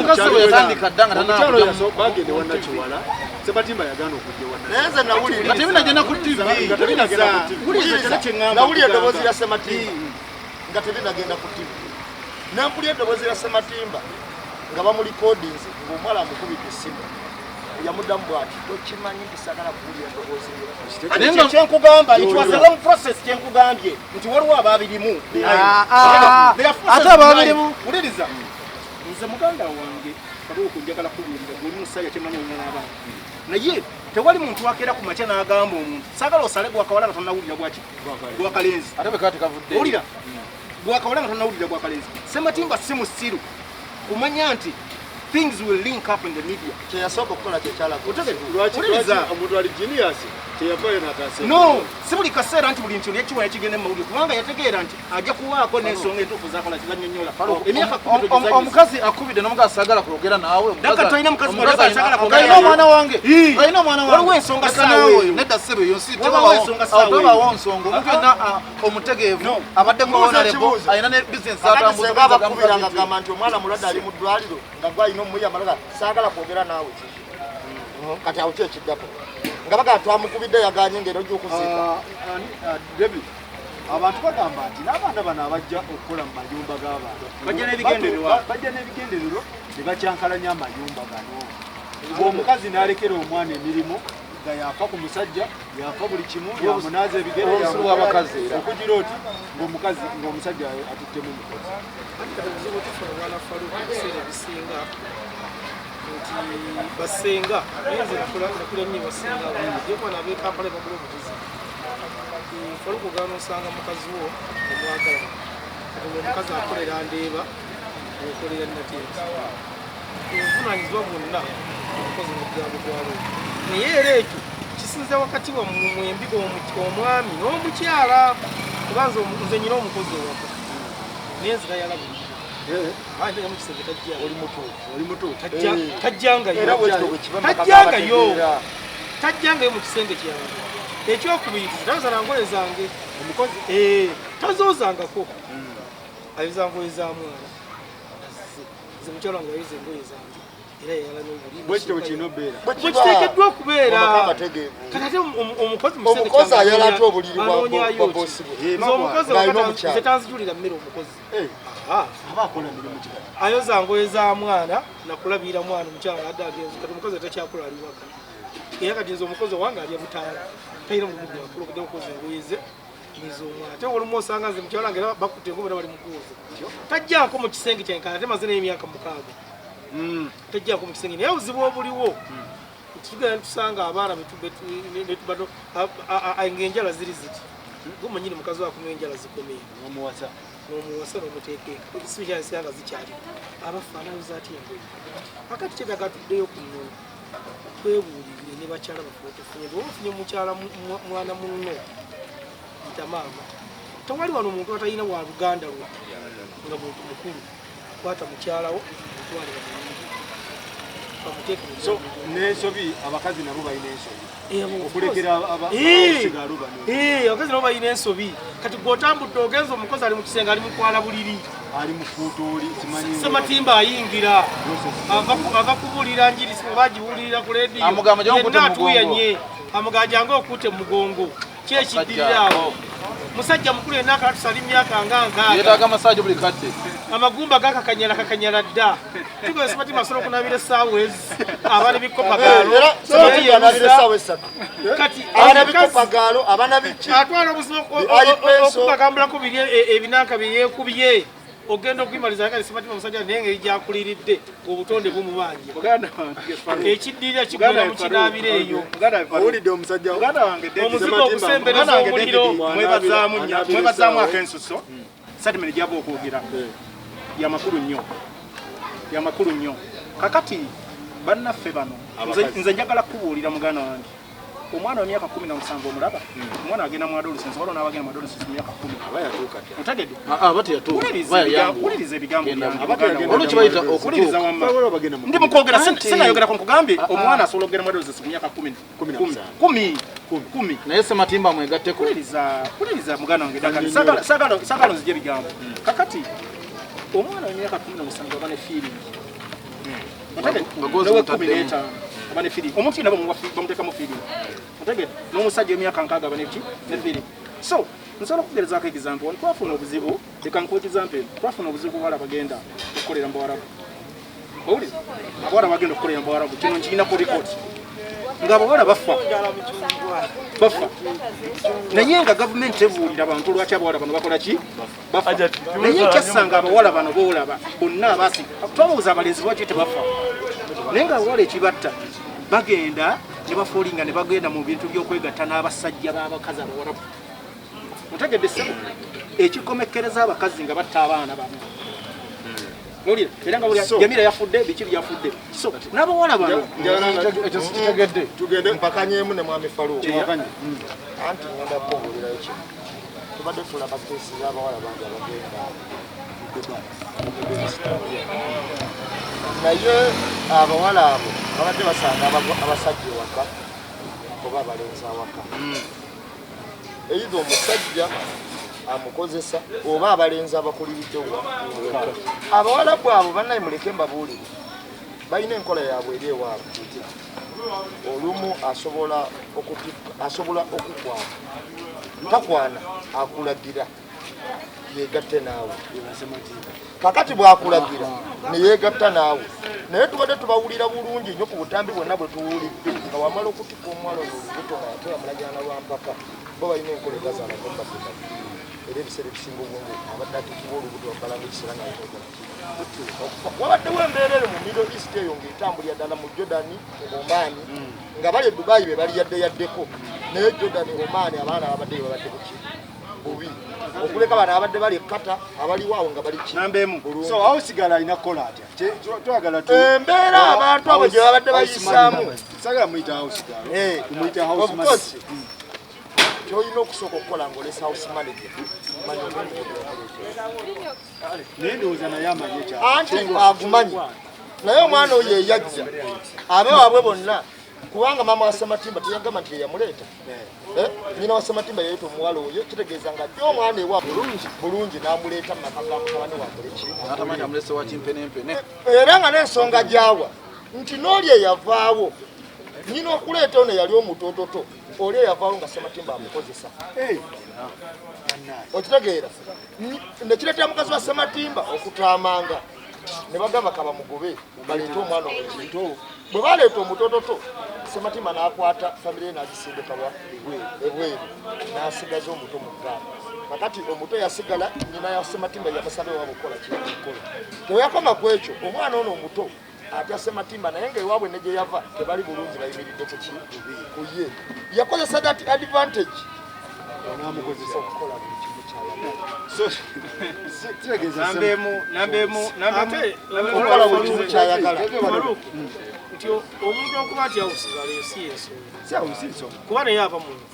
bagende wannakiwala Sematimba yagaana okujja nayenze nawulira eddoboozi lya Sematimba nga tebinagenda ku TV nampulira eddoboozi lya Sematimba nga bamuli codings ng'omuwala amukubidde essimu yamuddamu bwati tokimanyi nti sagala kuwulira endoboozi Nenga kyenkugamba it was a long process kyenkugambye nti waliwo ababirimu ate ababirimu wuliriza nze muganda wange kaliwo kunjagala kuwulira buli musajja kyemanyi omwana abaana naye tewali muntu wakeera ku makya n'agamba omuntu saagala osale gwakawala nga tonnawulira gwakalenzi ate bekati kavudde owulira gwakawala nga tonnawulira gwakalenzi Sematimba si musiru kumanya nti things will link up in the media kyeyasooka okukola kyekyalaga omuntu ali genius teyavayo n'ataase no si buli kaseera nti buli nti olyekiwa ekigenda mu mawulire kubanga yategeera nti ajja kuwaako n'ensonga entuufu zakola kizannyonnyola emyaka omukazi akubidde n'omukazi sagala kwogera naawe daka talina mukazi sagala kwogera omwana wange waliwo ensonga saawe nedda ssebe yonsi Wabawo ensonga saawe tebawo nsonga omuntu yenna omutegeevu abadde muwonalebo alina ne bizinesi atambuza bakubiranga gamba nti omwana mulwadde ali mu ddwaliro nga gwalina omumuya amalaga saagala kwogera naawe kati awo ki ekiddako nga baga twamukubidde yaganye ngero gy'okuziika David abantu bagamba nti n'abaana bano abajja okukola mu mayumba g'abantu bajja n'ebigendererwa ne bakyankalanya amayumba gano ng'omukazi n'alekera omwana emirimu nga yafa ku musajja yafa buli kimu yamunaaza ebigere okugira oti ng'omusajja atuttemu omukozi basenga yenze nakula nnyo basenga je mwana abe kampala bagula obujuzi faluko gano osanga mukazi wo omwagala omukazi akolera ndeeba okolera nateeti obuvunanyizibwa bwonna omukozi mugamba gwabo naye era ekyo kisinza wakati wa mwembi omwami n'omukyala kubanza nze nyina omukozi ewaka nenzira yalabu tajjangayo mu kisenge kyawe ekyokubiri tayoza nangoye zange omukozi tazoozangako ayoza ngoye za mwana ze mukyala wange ayoza engoye zange era yayala n'obulibwekiteekeddwa okubeera kati ate omukozi ayala ate obuliri bwa bosi omukozi ze tanzijulira mmere omukozi ayoza ngoye za mwana nakulabira mwana omukyala adde agenzi kati omukozi atakyakola ali waka era kati nze omukozi wange ali mutaala talina mumudu wakula okudde okukoza engoye ze nizo omwana ate olumu osanga nze mukyala wange era bakutte engobe era bali mukuuza tajjanko mu kisenge kyenkana ate maze n'emyaka 6 tajjanko mu kisenge naye obuzibu obuliwo tugenda tusanga abaana netubado ng'enjala ziri ziti gumanyire mukazi wakumwa enjala zikomeye omuwasa n'omuteekeeka ekisikyasanga zikyali abafaanayo zaati engoye akati kyetaga tuddeyo ku nnyumba twebuulirire ne bakyala bafuutufunye bwe ofunye mukyala mwana munno yita maama tewali wano omuntu atalina wa luganda lwe nga muntu mukulu kwata mukyalawo mutwale bamuteeke so n'ensobi abakazi nabo balina ensobi okulekera abakazi nabo balina ensobi kati gw'otambudde ogenza omukozi ali mu kisenge ali mukwala buliri ali mu fuutooli Sematimba ayingira ava kubulira njiri oba agiwulirira ku leediyo yenna atuuyanye amugamba jange okuute mu mugongo kyekiddirira awo musajja mukulu yenna akatusala emyaka nga 6 yeetaaga masaji buli kadde amagumba gakakanyala dda tugoye Sematimba asobola okunabira essaawa ezi abaana bikopagaalo kati atwala obuzibu okubagambulako biri ebinanka bye yeekubye ogenda okuyimaliza kati Sematimba omusajja naye ngeri gyakuliridde obutonde bumubanja ekiddirira kigenda mu kinaabiro eyo owulidde omusajja omuzigo ogusembereza omuliro mwebazaamu akensuso satimene gyaba okwogera yamakulu nnyo kakati bannaffe bano nze njagala kubuulira muganda wange omwana w'emyaka 17 omulaba omwana agenda mu adolescence waliwo n'abagenda mu adolescence mu myaka 10 otegedde wuliriza ebigambo olwokibayita okuwuliriza wamma ndi mukwogera sinayogera ku nkugambye omwana asobola okugenda mu adolescence mu myaka 10 naye Sematimba mwegatteko wuliriza muganda wange ddakali saagala nzija ebigambo kakati omwana w'emyaka 17 aba ne feeling omuntu yina bamuteekamu feeling otegedde n'omusajja emyaka 6 aba ne feeling so nsobola okugerezaako example twafuna obuzibu leka nkuwa example twafuna obuzibu bwala bagenda okukolera mu bawarabu owulira abawala bagenda okukola embawarabu kino nkirina ku rikodi ng'abawala bafa naye nga gavumenti ebuulira abantu lwaki abawala bano bakola ki bafa naye nkyasanga abawala bano boolaba bonna abaasi twabuuza abalenzi lwaki tebafa naye nga abawala ekibatta bagenda ne bafoolinga ne bagenda mu bintu by'okwegatta n'abasajja b'abakazi abawarabu mutegedde ssebo ekikomekkereza abakazi nga batta abaana bano owulira era nga buli Jamila yafudde biki byafudde so n'abawala bano ekyo sikitegedde tugende mpakanyeemu ne mwami Faluku anti ngenda kubuulirayo kino tubadde tulaba keesi z'abawala bangi abagenda naye abawala abo babadde basanga abasajja ewaka oba abalenzi awaka eitha omusajja amukozesa oba abalenzi abakuliridde abawala bwabo bannaye muleke mbabuulire balina enkola yaabwe eri ewaabwe olumu asobola okukwana takwana akulagira yegatte naawe kakati bwakulagira neyegatta naawe naye tubadde tubawulira bulungi nnyo ku butambi bwonna bwe tuwulidde nga wamala okutikka omuwala ono olubuto nga yatera mulagana lwampaka bo balina enkola egazaalagombaa era ebiseera ebisinga obwonge abadde atikibwa olubuto wabalanga ekisera nayeokola wabaddewo embeera eyo mu Middle East eyo ng'etambulira ddala mu Jordani Oman nga bali e Dubai be bali yaddeyaddeko naye Jordani Oman abaana babadde babadde buki bubi okuleka bano abadde bali ekkata abaliwaawo nga bali so awo sigala alina kukola atya twagala embeera abantu abo gye babadde bayisaamu sagala muyita house sigala muyita house manager kyolina okusooka okukola ng'olesa house manager naye ndowooza naye amanye anti agumanyi naye omwana oyo eyajja abe waabwe bonna kubanga maama wa Ssematimba teyagamba nti yeyamuleeta nyina wa Ssematimba yayita omuwala oyo kitegeeza nga jja omwana ewa bulungi n'amuleeta mu maka ga mutabani wamuleki era nga n'ensonga gyawa nti n'oli eyavaawo nyina okuleeta ono yali omutoototo oli eyavaawo nga Ssematimba amukozesa okitegeera nekireetera mukazi wa Ssematimba okutaamanga ne bagamba kabamugobe baleete omwana omukito bwe baleeta omutoototo Ssematimba n'akwata famire ye n'agisindikawa ebweru n'asigaza omuto mu ggamba kakati omuto yasigala nyina ya Ssematimba yamusabe waaba okukola kikola teweyakoma ku ekyo omwana ono omuto atya Ssematimba naye nga ewaabwe ne gye yava tebali bulungi bayimiridde ku ye yakozesa that advantage n'amukozesa okukola buli kimu kyayagala buli kimu kyayagala nti omuntu okuba nti awusigala ensi y'ensonga kuba naye ava muntu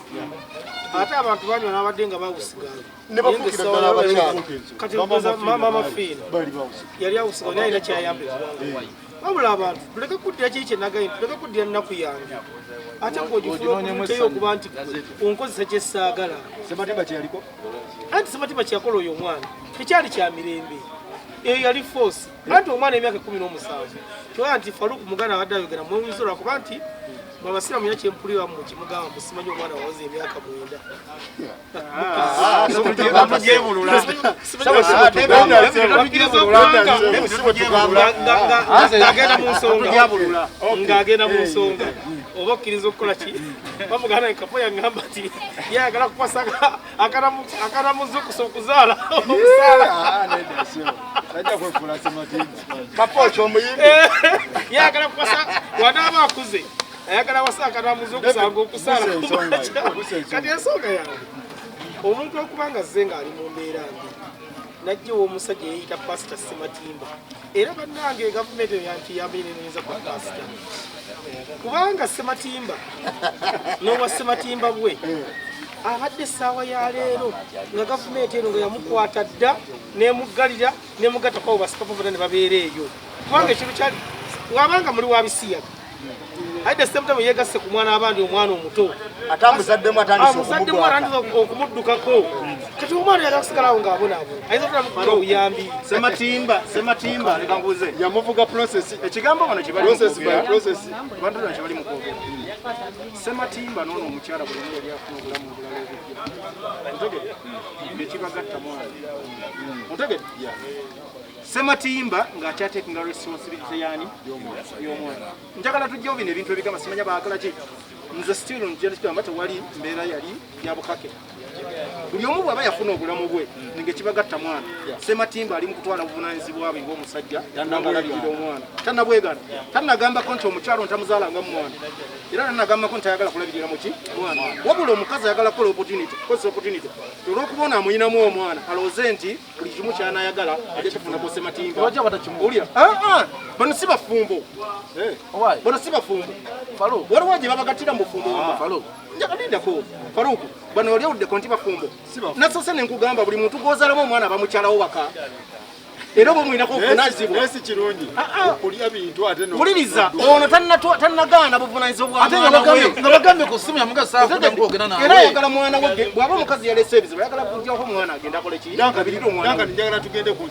ate abantu banywa n'abadde nga bawusigala ne bafuukira ddala abakyala kati okoza mama fiina yali awusigala naye alina kyayambe wabula abantu tuleke kuddira kiri kyenagayi tuleke kuddira nnaku yange ate ng'ogifulaomuteyo okuba nti onkozesa kyessaagala Ssematimba kyeyaliko anti Ssematimba kyeyakola oyo omwana tekyali kya mirembe eyo yali force anti omwana emyaka 17 kiwa nti Faluku muganda abadde ayogera mwewuliza lwakuba nti mwabasiramu ina kyempulira mu kimugamba musimanyi omwana wawoza emyaka 9 ng'agenda mu nsonga oba okkiriza okukola ki bamuganda ekapo yagamba nti yayagala kupasa akanamuzukusa okuzaala omusaala kapo kyomuyimbi yayagala kupasa wanaaba akuze ayagala wasaka namuzukusango okusala kati ensonga yange omuntu okubanga zze ng'ali mu mbeera mbi najjewo omusajja yeyita pasita Ssematimba era bannange gavumenti yanti yambineneza kwa pasita kubanga Ssematimba n'owa Ssematimba bwe abadde essaawa ya leero nga gavumenti eno nga yamukwata dda n'emuggalira n'emugattako basipapa bonna ne babeera eyo kubanga ekintu kyali wabanga muli wabisiyaga aide Ssematimba yegasse ku mwana abandi omwana omuto atamuzaddemu atandise okumuddukako kati omwana yagala kusigalawo ng'abonaabo ayinza tulamukuba obuyambi sematimba leka mbuuze yamuvuga process ekigambo wano process by process abantu bano kibali mu kwogera sematimba n'ono omukyala buli omu yali afuna obulamu obulala obujja nekibagatta mwana otegedde sematimba ng'akyateekinga responsibility yani y'omwana njagala tujjawo bino ebintu ebigamba simanya baagala ki nze still njakigamba tewali mbeera yali ya bukake buli omu bw'aba yafuna obulamu bwe ng'ekibagatta mwana sematimba ali mu kutwala buvunaanyizibwa bwe ng'omusajja nangalagira omwana tannabwegana tannagambako nti omukyalo ntamuzaalanga mu mwana era tannagambako nti ayagala kulabirira muki mwana wabula omukazi ayagala kukola opportunity olw'okuba ono amuyinamu omwana alowooze nti buli kimu ky'anaayagala ajja kifunako sematimba owulira bano si bafumbo bano si bafumbo waliwo gye babagattira mu bufumbo njakalindako Faruku bano wali awuddeko nti bafumbo nasose ne nkugamba buli muntu gw'ozaalamu omwana bamukyalawo baka era oba omwinako obuvunaanyizibwa si kirungi okulya bintu ate wuliriza ono tannagaana buvunaanyizibwa nga bagambye ku ssimu yamugasaakugenda nawe era ayagala mwana we bw'aba omukazi yalese ebizibu ayagala kujjako omwana agenda akole ki abirire omwana njagala tugende ku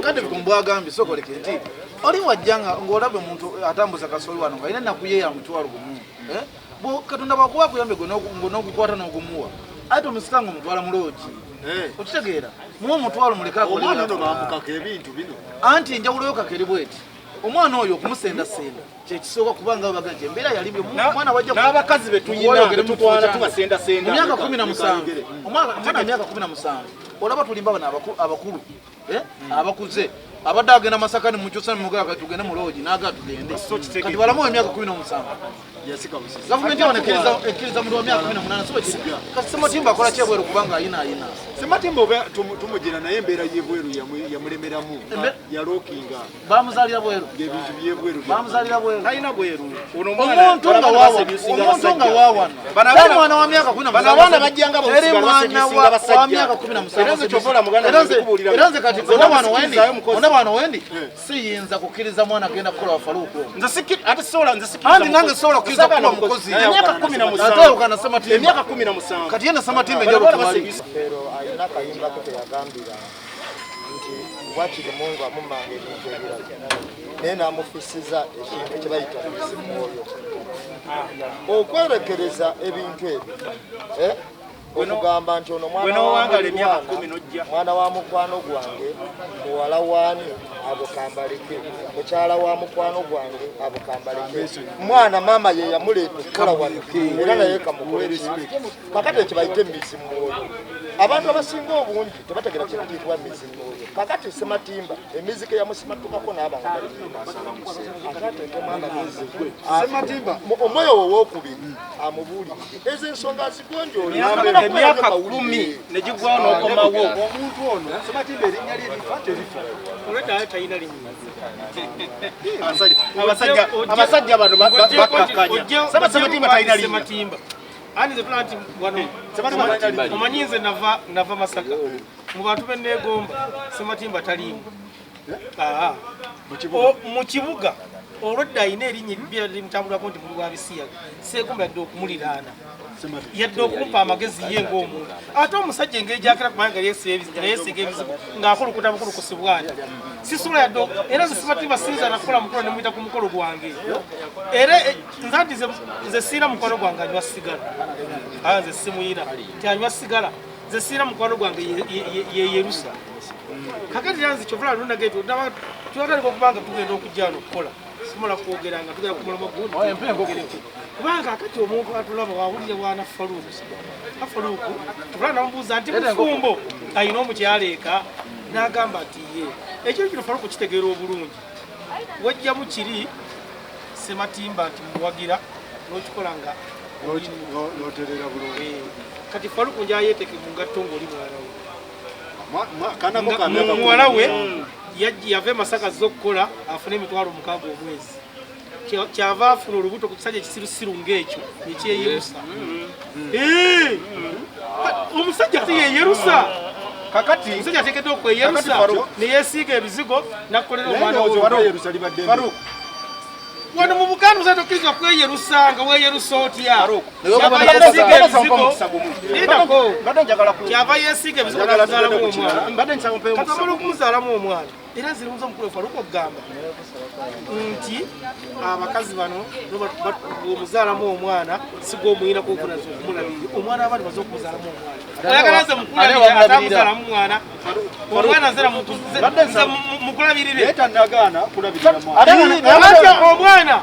kande bikumbwagambye sokoleke nti oli wajjanga ng'olaba omuntu atambuza kasooli wano nga alina ennaku ye ya mutwalo gumu katonda bwakuba kuyambe ng'onogukwata n'ogumuwa ate omusika nga omutwala mu loogi okitegeera muwa omutwalo omwana ono bambukako ebintu bino anti enjawulo yokakeri bweti omwana oyo okumusendasenda kyekisooka kubanga babaga embeera yalibye omwana wajja n'abakazi be tuyina tutwala tubasendasenda mu myaka 17 omwana myaka 17 olaba tulimba bano abakulu abakuze abadde agenda Masakani mukyusa mugaka tugende mu loogi n'aga tugende kati balamu emyaka 17 gavumenti ekkiriza muntu wa myaka 18 siba kiri kati Sematimba akola kyebweru kubanga ayina Sematimba oba tumugira naye embeera y'ebweru yamulemeramu yalookinga bamuzaalira bweru ng'ebintu by'ebweru bamuzaalira bweru talina bweru omuntu nga waawana mwana wa myaka 17 abaana bajjanga eri mwana wa myaka 17 era nze kati ono wendi siyinza kukkiriza mwana agenda kukola wa Faruku andi nange sobola kukkiriza kukola mukozi emyaka 17 emyaka 17 kati yena Sematimba ejja kumali alina akayimba ko teyagambira nti wakiri Mungu amumanga ebintu ebirala naye n'amufisiza ekintu kye bayita mwoyo okwerekereza ebintu ebyo okugamba nti ono mwana wa mukwano gwange muwala waani abukambalike mukyala wa mukwano gwange abukambalike mwana mama ye yamuleeta okukola wano era naye kamukolesa kakati ekyo bayite emizimwoyo abantu abasinga obungi tebategera kintu kiyitibwa emizimwoyo kakati Sematimba emizike yamusimatukako n'abangaaateekemu omwoyo owokubiri amubuulire ezo ensonga zigonjoola emyaka 10 negigwawo n'okomawo omuntu ono Sematimba erinnya lye lifa terifa olweddayo talina linnyo abasajja bano bakkakanya Sematimba talina Sematimba anize tula nti wano omanyi nze nava Masaka mu bantu benneegomba Sematimba taliimu mu kibuga olwedda alina erinnya ebibeera limutambulako nti muli wa bisiyaga seegomba yadde okumuliraana yadde okumpa amagezi ye ng'omuntu ate omusajja engeri gyakera kubanga yeesiga ebizibu ng'akulukuta bukulukusibwa ati sisula yadde era nze Sematimba sinza nakukola mukolo ne muyita ku mukolo gwange era nze anti nze siira mukwano gwange anywa sigala nze simuyira ti anywa sigala nze siira mukwano gwange ye Yerusa kakati era nze kyovula lunagaito twagaliko okubanga tugenda okujja wano okukola simala kwogera nga tugenda kumulamo gundi kubanga akati omuntu atulaba wawulire bwana Faruku tubula namubuuza nti mufumbo ayina omukyala eka n'agamba nti ye ekyo kino Faruku kitegeera obulungi wajjamu kiri Sematimba nti muwagira n'okikola nga n'oterera bulungi kati Faruku njayeeteke mu ngatto ng'oli muwala we yava Masaka z'okukola afune emitwalo 6 omwezi kyava afuna olubuto ku kisajja ekisirusiru ng'ekyo ekyeyerusa omusajja ate yeyerusa kakati omusajja ateekeddwa okweyerusa neyeesiiga ebizigo nakukolera omwana wano mu Buganda uzatokkirizibwa kweyerusa nga weeyerusa otya kyava yeesiga ebizibu by'okuzaalamu omwana kasobola okumuzaalamu omwana era nziremuza omukulu wefe aluka okugamba nti abakazi bano omuzaalamu omwana sigwomuyinako obuvunaanyizibwa okumulabirira omwana abandi baze okumuzaalamu omwana oyagala nze mukulabirira atamuzaalamu mwana omwana nze mukulabirire omwana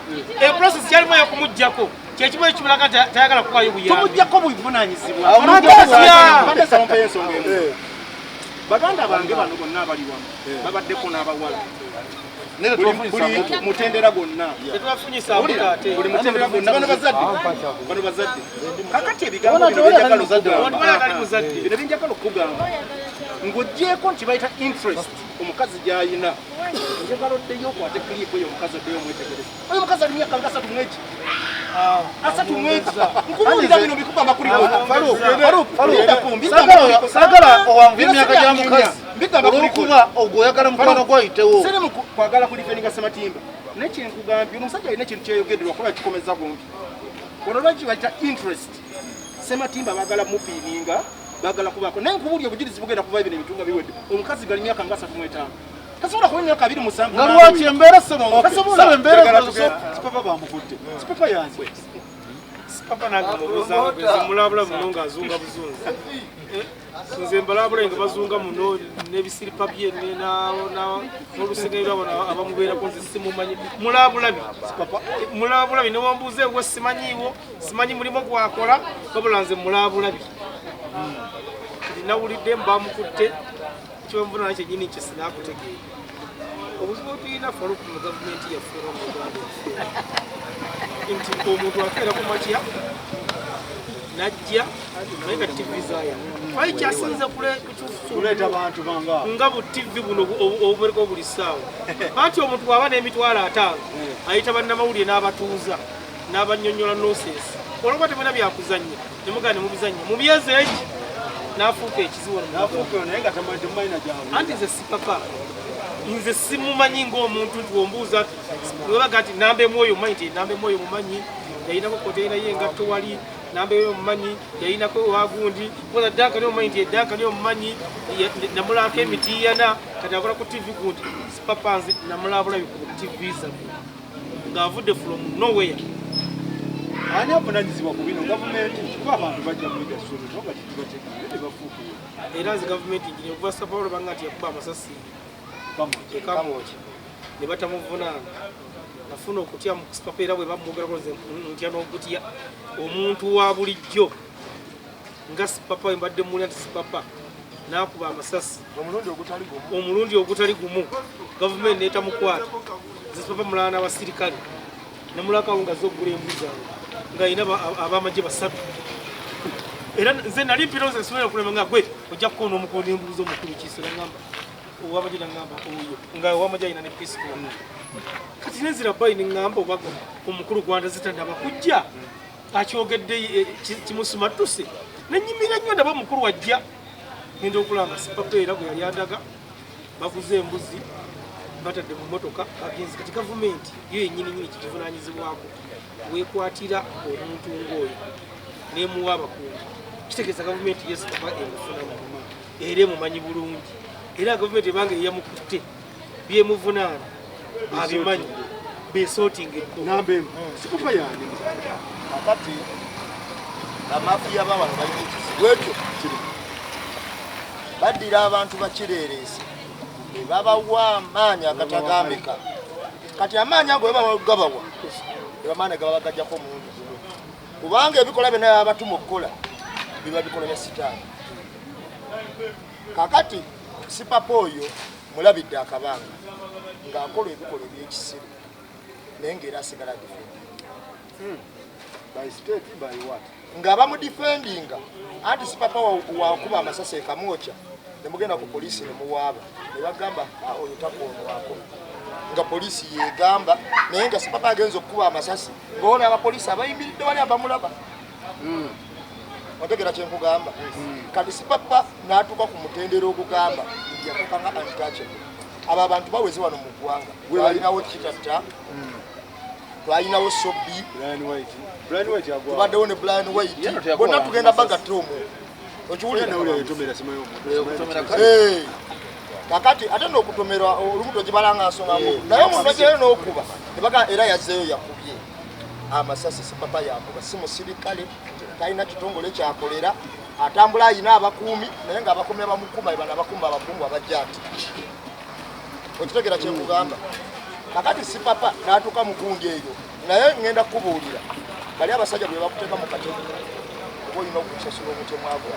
eprocess yalimu eyokumuggyako kyekimu ekimulaga tayagala kuwaayo buyambi baganda bange bano bonna abali wamu babaddeko n'abawala mutendera gonna buli mutendera gonna bano bazadde kakati ebigambo bino binjagala okugamba ng'ogyeko nti bayita interest omukazi gy'ayina njagala oddeyo okwate kiriiko eyo omukazi oddeyo omwetegereza oyo omukazi ali myaka nga 3 mwezi 3 mwezi nkubuulira bino bikugamba kulisaagala owanvu emyaka gya mukazi olwokuba ogwoyagala mukwano gwayitewo sere kwagala kulifeninga Sematimba naye kyenkugambye omusajja alina ekintu kyeyogedderwa kuba kikomeza bungi ono lwaki bayita interest Sematimba baagala mupiininga bagala kubako naye nkubulya obujulizi bugenda kuba ebino ebitunga biwedde omukazi gali myaka nga 35 tasobola kuba emyaka 27 nga lwaki embeera sebe embeera sipapa bamuvudde sipapa yanze sipapa nange mulabula muno ng'azunga buzunzi nze mbalabula nga bazunga muno n'ebisiripa bye n'olusegerera wano abamubeerako nze simumanyi mulabulabi newambuuza ewe simanyi mulimu gwakola wabula nze mulabulabi nawulidde mbamukutte kyonvunana kyenyini nkye sinaakutegeera obuzibu otulina faluku mu gavumenti yafuura mu Uganda nti omuntu akeera ku makya najja naye nga tv zaaya twali kyasinza kuleeta bantu nga bu tv buno obumereko buli ssaawa anti omuntu bw'aba n'emitwalo 5 ayita bannamawulire n'abatuuza n'abannyonnyola nonsense olwokuba temulina byakuzannya nemugana nemubizannya mubyeze eki n'afuuka ekizibu naye nga temumayina gyabwe anti nze si papa nze simumanyi ng'omuntu nti wombuuza webaga nti namba emwoyo mumanyi nti namba emwoyo mumanyi yayinako koteina ye engatto wali namba eyo mumanyi yayinako wagundi koza ddanka niyo mumanyi nti eddanka niyo mumanyi namulaako emitiyana kati akola ku tv gundi si papa nze namulabulabi ku tv zammwe ng'avudde from nowhere ani avunanyizibwa ku bino gavumenti kuba abantu bajja muida sulu noga kitubategeere ne bafuukira era nzi gavumenti njini okuva sapawulo banga nti yakuba amasasi ekamwoki ne batamuvunaana nafuna okutya mu sipapa era bwe bamwogerako nze ntya n'okutya omuntu wa bulijjo nga sipapa we mbadde mulya nti sipapa n'akuba amasasi omulundi ogutali gumu gavumenti n'etamukwata nze sipapa mulala n'abasirikale nemulakawo nga zogula embuzi awo ng'ayina abamagye 3 era nze nali mpirooza nsobola okulema nga gwe ojja kukoona omukono embuzi omukulu kiisira ngamba owamagye nangamba oyo nga owamagye alina ne pisco kati nenzira bayi neŋŋamba obaga omukulu gwanda zitandaba kujja akyogedde kimusumattuse nenyimira nnyo ndaba omukulu wajja ngenda okulanga sipapa era bwe yali andaga bavuze embuzi batadde mu motoka bagenzi kati gavumenti yo yennyini kikivunanyizibwako wekwatira omuntu ng'oyo nemuwa abakungu kitegeeza gavumenti yesipapa emufuna muma era emumanyi bulungi era gavumenti ebanga eyamukutte byemuvunaana abimanyi besootinga namba emu sipapa yani akati amafiya babano bali mu kizibu ekyo kiri baddira abantu bakireereese babawa amaanyi agatagambika kati amaanyi ago bebagabawa amaanyi gaba bagajjako omuntu kubanga ebikola byonna yabatuma okukola biba bikola bya sitaani kakati sipapa oyo mulabidde akabanga ng'akola ebikola ebyekisiru naye ng'era asigala nga bamudifendinga anti sipapa wakuba amasasi ekamwokya nemugenda ku poliisi nemuwaaba nebagamba oyo takoonwako nga poliisi yegamba naye nga sipapa agenza okukuba amasasi ngaona abapoliisi abayimiridde wali abamulaba otegera kyenkugamba kati sipapa n'atuuka ku mutendera okugamba yatuuka nga antitachable abo abantu baweze wano mu ggwanga balinawo kitatta twalinawo Sobbi, Brian White agwa. tubaddewo ne Brian White, bonna tugenda bagatta omwo. Okiwulira kakati ate n'okutomerwa olumu togibalanga nsongamu naye omuntu akyere n'okuba nebaga era yazzeeyo yakubye amasasi si papa yakuba si musirikale talina kitongole kyakolera atambula ayina abakuumi naye ng'abakuumi abamukuuma bano abakuumi abakungu abajja ati okitegera kyekugamba kakati si papa n'atuuka mu gundi eyo naye ŋŋenda kukubuulira bali abasajja bwe bakuteeka mu katego oba olina okusasula omutemwa gwo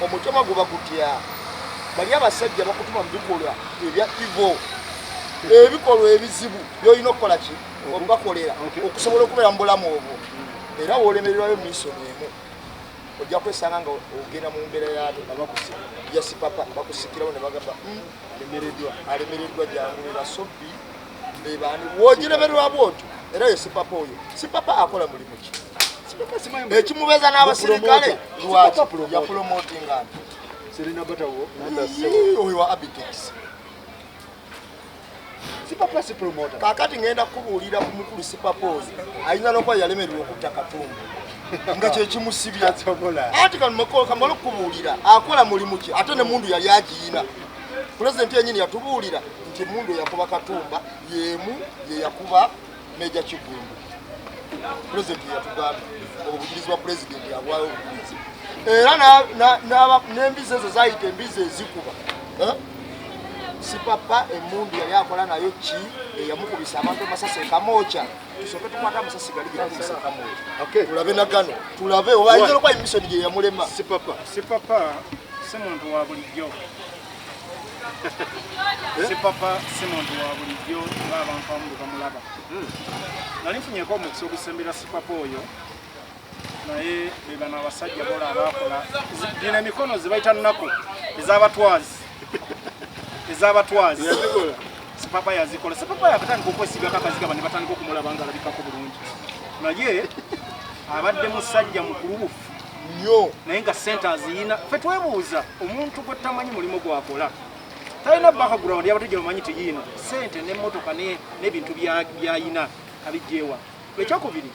omutemwa guba gutya bali abasajja bakutuma mu bikolwa ebya ivo ebikolwa ebizibu byolina okukola ki obubakolera okusobola okubeera mu bulamu obwo era woolemererwayo misoni emu ojja kwesanga nga ogenda mu mbeera ya sipapa bakusikirawo ne bagamba alemereddwa jangulira Sobbi bebaani woogiremererwa bwotyo era yo sipapa oyo sipapa akola mulimu ki ekimubeeza n'abasirikale lwaki yapromotinga Serena Batawo oyo wa Abitex sipapa si promoter kakati ngenda kubuulira ku mukulu sipapa oyo ayina n'okuba yalemererwa okutta Katumba nga kyekimusibya ati kamala okubuulira akola mulimu ki ate ne mundu yali agiyina pulezidenti yenyini yatubuulira nti mundu yakuba Katumba yemu ye yakuba Meja Kigundu pulezidenti yatugamba obuvugirizi bwa pulezidenti yabwayo obuvugizi era n'embizi ezo zayita embizi ezikuba sipapa emundu yali akola nayo ki eyamukubisa abantu amasasi ekamooca tusooke tukwata amasasi gali gekubisa ekamooca tulabe nagano tulabe oba ayinza okuba emisoni gye yamulema sipapa si muntu wa bulijjo sipapa si muntu wa bulijjo ng'abantu abamu bamulaba nali nfunyeko omukisa ogusembera sipapa oyo naye bebano abasajja bola abakola dina emikono zibayita nnaku ez'abatwazi sipapa yazikola sipapa yakatandika okwesigako akazigaba ne batandika okumulaba nga alabikako bulungi naye abadde musajja mukulubufu nnyo naye nga sente aziyina ffe twebuuza omuntu gwe tamanyi mulimu gwakola talina background yabategye bamanyi tiyina sente n'emmotoka n'ebintu byayina abijjeewa ekyokubiri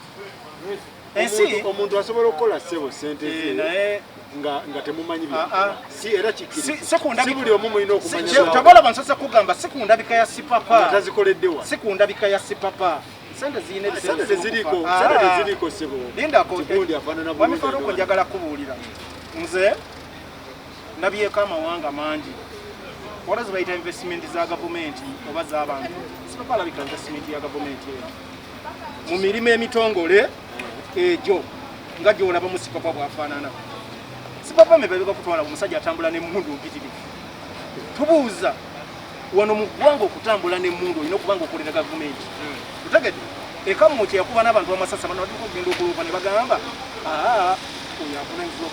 ensi omuntu asobola okukola sebo sente naye nga temumanyi si era si buli omu mulina okumanya tabalaba nsose kugamba si ku ndabika ya sipapa tazikoleddewa si ku ndabika ya sipapa sente ziyina teziriko sebo lindako wamifaluko njagala kubuulira nze ndabyeko amawanga mangi wala zibayita investment za gavumenti oba z'abantu sipapa alabika investment ya gavumenti eyo mu mirimu emitongole ejo nga gyolaba mu sipapa bwafaanana sipapa mebabika kutwala omusajja atambula n'emmundu mpitirivu tubuuza wano mu ggwanga okutambula n'emmundu olina okuba nga okolera gavumenti tutegedde ekamu kyeyakuba n'abantu bamasasa bano badika okugenda okuloopa ne bagamba oyo avunanyizibwa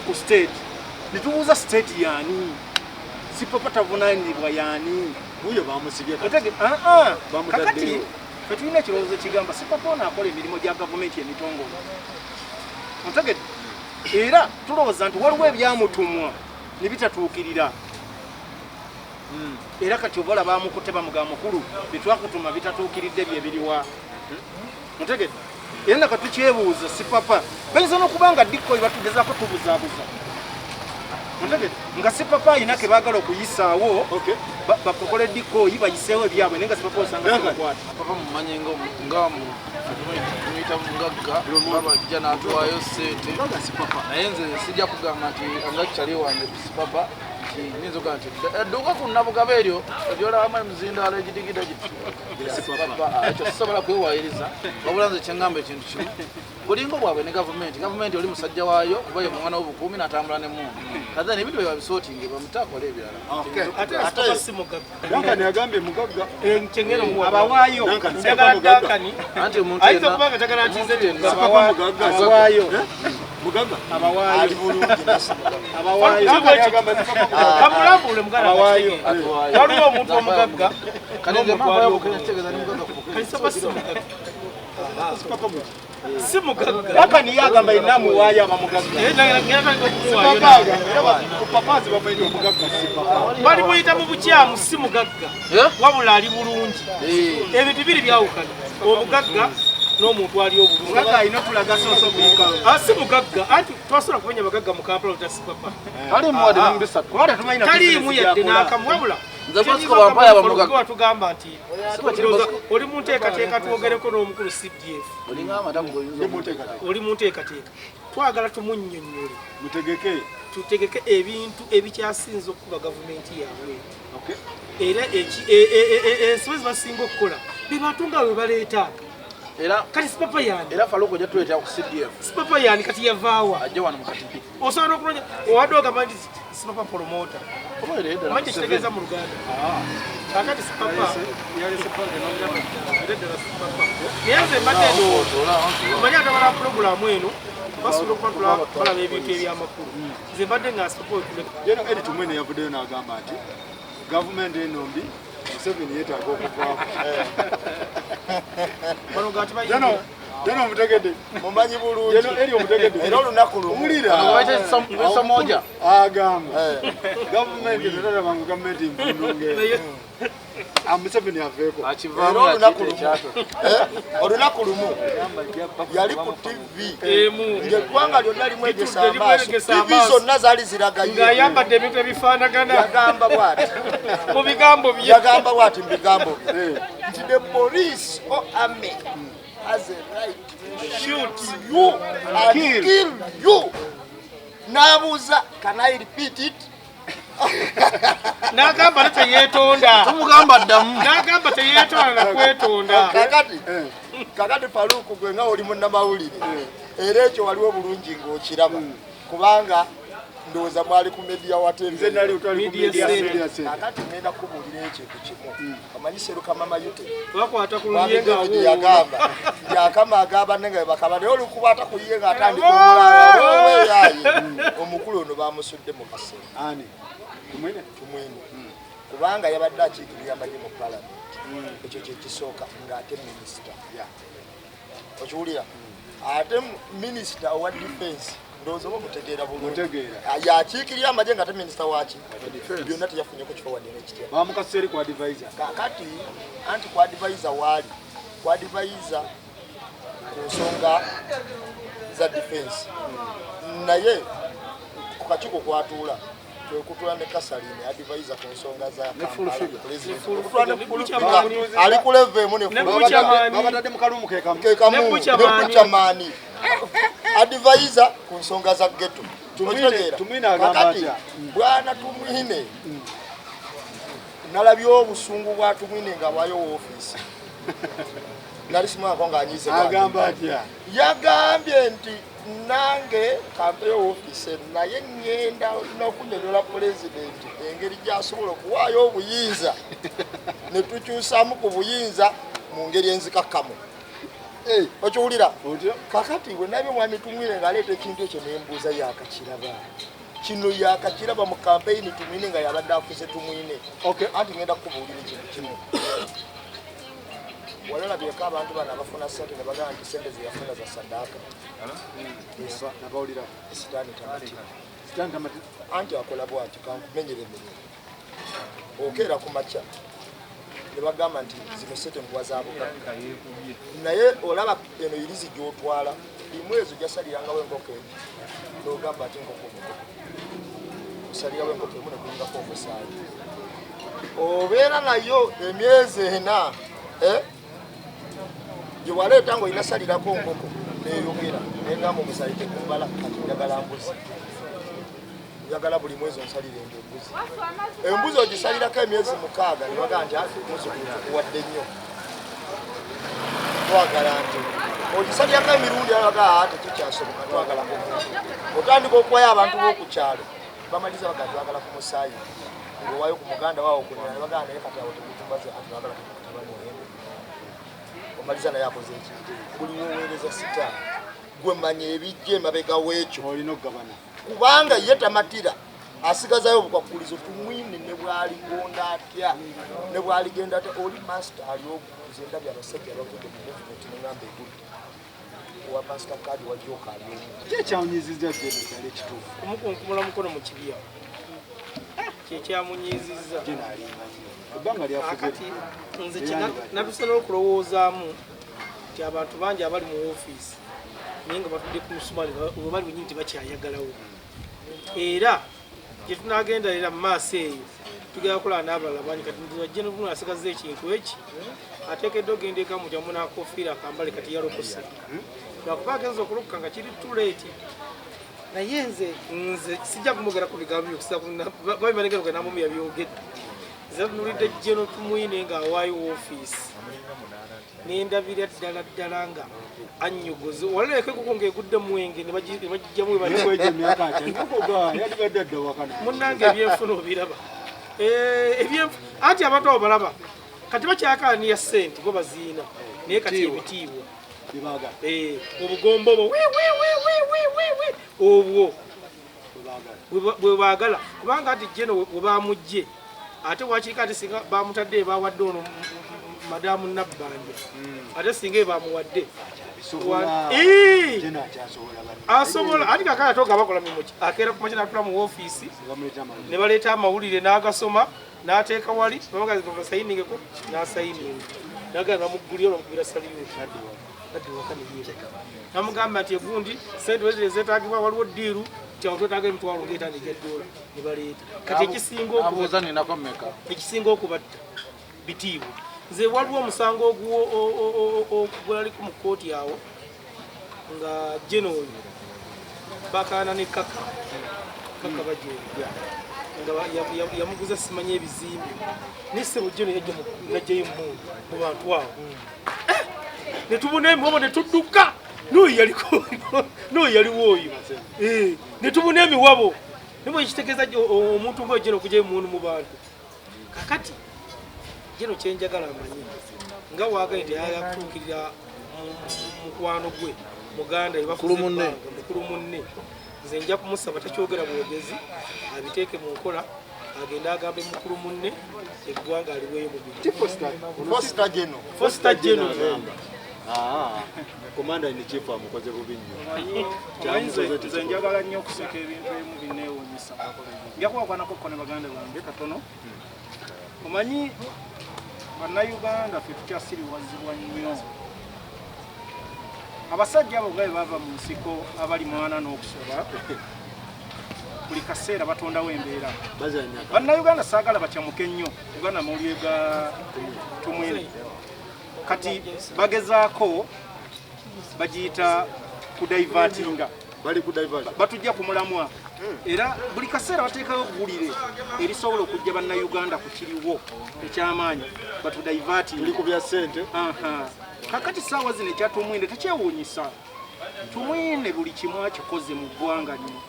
ku state nitubuuza state yaani sipapa tavunanyizibwa yaani uyo bamusibye kakati fetulina ekirowoozo kigamba sipapa ono akola emirimu gya gavumenti emitongole otegedde era tulowooza nti waliwo ebyamutumwa ne bitatuukirira era kati oba olaba amukutte bamuga mukulu byetwakutuma bitatuukiridde byebiriwa otegedde era naka tukyebuuza sipapa bayinza n'okuba nga dikkoyi batugezaako tubuzaabuza otegedde nga sipapa ayina ke baagala okuyisaawo bakokole dikkoyi bayiseewo ebyabwe naye nga sipapa osanga kibakwata papa mumanyi nga tumuyita mugagga babajja n'atuwaayo ssente naye nze sijja kugamba nti anga kikyali wange sipapa nyinza okuga nti edduuka ku nnabugabe eryo ebyolaba muzindaalo egidigida giti ekyo sisobola kwewaayiriza wabula nze kyeŋŋamba ekintu kimu bulingo bwabwe ne gavumenti oli musajja waayo kuba ye mwana w'obukuumi n'atambula n'emmundu kaza nebintu bye babisootinge bamutakole ebirala Dankani agambye mugagga abawaayo anti omuntu ayinza okuba nga tagala atize abawaayo mugagga ali bulungi kamulambule mugala waliwo omuntu omugagga kale nze mama yabo kene tegeza ni mugagga kalisapa si mugagga sipapa mu si mugagga papa niye agamba inamu waya amamugagga kupapazi bamwita omugagga si papa bali muyita mu bukyamu si mugagga wabula ali bulungi ebintu biri byawukana omugagga n'omuntu ali obulungi mugagga alina okulaga soso buyika si mugagga anti twasobola kumenya bagagga mu kampala otasi papa taliimu yadde n'akamu wabula tugamba nti oli mu nteekateeka twogereko n'omukulu CDF oli mu nteekateeka twagala tumunnyonnyole tutegeke ebintu ebikyasinza okuba gavumenti yaabwe era ensobi zibasinga okukola bebatunga bwe baleeta kati sipapa yani era Faluko je tuletera ku CDF sipapa yani kati yavaawa ajja wano mu katipi osobola okunonya owadde ogamba nti sipapa promota manyi kitegeeza mu Luganda kakati sipapa nayenze mbadde omanyi atabala purogulamu eno basobola okuba balaba ebintu ebyamakulu nze mbadde nga sipapa wetuleka jeno eri tumwene yavuddeyo n'agamba nti gavumenti eno mbi Museveni yeetaaga okuvaako jeno omutegedde mumanyi bulungi jeno eri omutegedde era olunaku lumulira moja agamba gavumenti tetalabanga gavumenti nfundunge Museveni aveeko olunaku lumu yali ku TV ng'eggwanga lyonna limwegesa amaaso TV zonna zaali ziragayo ng'ayambadde ebintu ebifaanagana yagamba bw'ati mu bigambo bye yagamba bw'ati mu bigambo bye nti the police or army has a right to shoot you and kill you. N'abuuza, can I repeat it? N'agamba teyeetonda. Tumugamba ddamu. N'agamba teyeetonda na kwetonda. Kakati Faluku gwe nga oli munnamawulire era ekyo waliwo bulungi ng'okiraba kubanga ndowooza mwali ku media watembe kakati ngenda kubuulira ekintu kimu amanyi Seruka Mama Yute bakwata ku luyenga yagamba yakama agamba nenga bakaba naye olukubaata ku luyenga atandika omulaawe omukulu ono bamusudde mu kaseera ani tumwene kubanga yabadde akiikirira amagye mu parliament ekyo kyekisooka ng'ate minisita okiwulira ate minisita owa defense ndowooza oba mutegeera bulungi yakiikirira amagye ng'ate minisita waki byonna teyafunyeko kifo wadde n'ekitya bamukaseeri ku advisor kakati anti ku advisor waali ku advisor ku nsonga za defense naye ku kakiiko kwatuula kwekutula ne Kasaline advisor ku nsonga za ali ku level emu nebatadde mu kalumu kekamu advisor ku nsonga za ghetto tumwine agamba atya bwana tumwine nalabye obusungu bwa tumwine nga bwayo office nali simwako nga anyize agamba atya yagambye nti nange kampe office naye ngenda n'okunyonyola president engeri gy'asobola okuwaayo obuyinza ne tukyusaamu ku buyinza mu ngeri enzikakkamu okiwulira kakati bwe nabye mwami tumwine ng'aleeta ekintu ekyo nembuuza yakakiraba kino yakakiraba mu kampeyini tumwine nga yabadde afuze tumwine anti ngenda kukubuulira ekintu kimu walalabyeko abantu bano abafuna sente ne bagamba nti sente zeyafuna za sadaaka nabawulira sitaani tamati anti akola bwati kankumenyera emirimu okeera ku makya ne bagamba nti zino sente nkuwa za bugagga naye olaba eno irizi gy'otwala imwezo gyasalirangawo enkoko emu n'ogamba ati enkoko osalirawo enkoko emu nekuyingako omusaayi obeera nayo emyezi ena gyewaleeta ng'olina salirako nkoko neyogera negamba omusaayi tekumbala kati njagala mbuzi njagala buli mwezi onsalire embuzi ogisalirako emyezi 6 nebagaa nti muzukulu tukuwadde nnyo twagala nti ogisalirako emirundi alaga tekikyasoboka twagalako otandika okuwayo abantu b'okukyalo bamaliza bagaa twagala ku musaayi ngaowaayo ku muganda waawo okunena nebagaa naye kati awo tegutumbaze atwagala kutabanoyembe omaliza naye akoze ekintu buli woweereza sita gwe manya ebijja emabega w'ekyo olina okugabana kubanga ye tamatira asigazayo obukwakulizo tumwine ne bwaligonda atya ne bwaligenda atya oli master ali okuza endabya abasajja abavudde mu movement neŋamba egudde wa Master Card wa Joka aliyo. Kyekyawunyizizza Jeno kyali ekituufu. Kumukunkumula mukono mu kibya. Kyekyamunyizizza. Jeno alimanyi. Ebbanga lyafuze. Akati nze natusana okulowoozaamu nti abantu bangi abali mu woofiisi naye nga batudde ku musumali oba bali wenyini tebakyayagalawo. Era gye tunaagenderera mu maaso eyo tugenda kukola n'abalala bangi kati ntiwajje nobuno asigaza ekintu eki ateekedde ogenda eka mutyamu n'akoofiira akambale kati yalokose lwakuba agenza okulukka nga kiri tuleeti naye nze sijja kumugera ku bigambo byokusababimanegero namumu yabyogedde nze tunulidde Jeno Tumwine ng'awaayo woofiisi nendabira ddala nga annyogoze waleke kuko ng'egudde muwenge ne bagijjamu munnange ebyenfuna obiraba anti abantu abo balaba kati bakyakaaniya ssente bo baziina naye kati ebitiibwa obugombo obwo bwe baagala kubanga ati Jeno bwe bamugye ate wakirika ati singa bamutadde bawadde ono madamu Nabbanja ate singa bamuwadde asobola ati kakala toga bakola mimoki akeera ku makina atula mu woofiisi ne baleeta amawulire n'agasoma n'ateeka wali basayiningeko n'asayininga nagala namuggulira olwamukubira saliyuti namugamba nti egundi sente wezire zeetaagibwa waliwo ddiiru kyawatwetaaga emitwalo ng'etaano egyadoola ne baleeta kati ekisinga okubatta bitiibwa nze waliwo omusango ogwaliku mu kkooti awo nga Jeno oyo bakaana ne kaka bajeera nga yamuguza simanya ebizimbe nesebo Jeno najjayo emmundu mu bantu awo netubona emiwabo netudduka n'oyo yaliwo oyo netubona emiwabo nimwe ekitegeeza omuntu ngaoyo Jeno okugyayo emmundu mu bantu kakati Jeno kyenjagala amanyi nga waagaye nti yayakuukirira mukwano gwe muganda mukulu munne nze nja kumusaba takyogera bwogezi abiteeke mu nkola agenda agambe mukulu munne eggwanga aliweyo mubiri Foster Jeno komanda ni chief amukoze bubi nnyo nze njagala nnyo okuseka ebintu ebimu binneewuunyisa njakubakwanako kone baganda bange katono omanyi bannayuganda ffe tukyasiriwazibwa nnyo abasajja abo gabe bava mu nsiko abali mwana n'okusoba buli kaseera batondawo embeera bannayuganda saagala bakyamuke nnyo uganda mawulire ga Tumwine kati bagezaako bagiyita kudivatinga batujja ku mulamwa era buli kaseera bateekayo okuwulire erisobola okujja bannayuganda ku kiriwo ekyamaanyi batudivatinga ku bya ssente kakati saawa zino ekya Tumwine tekyewuunyisa Tumwine buli kimu akikoze mu ggwanga lino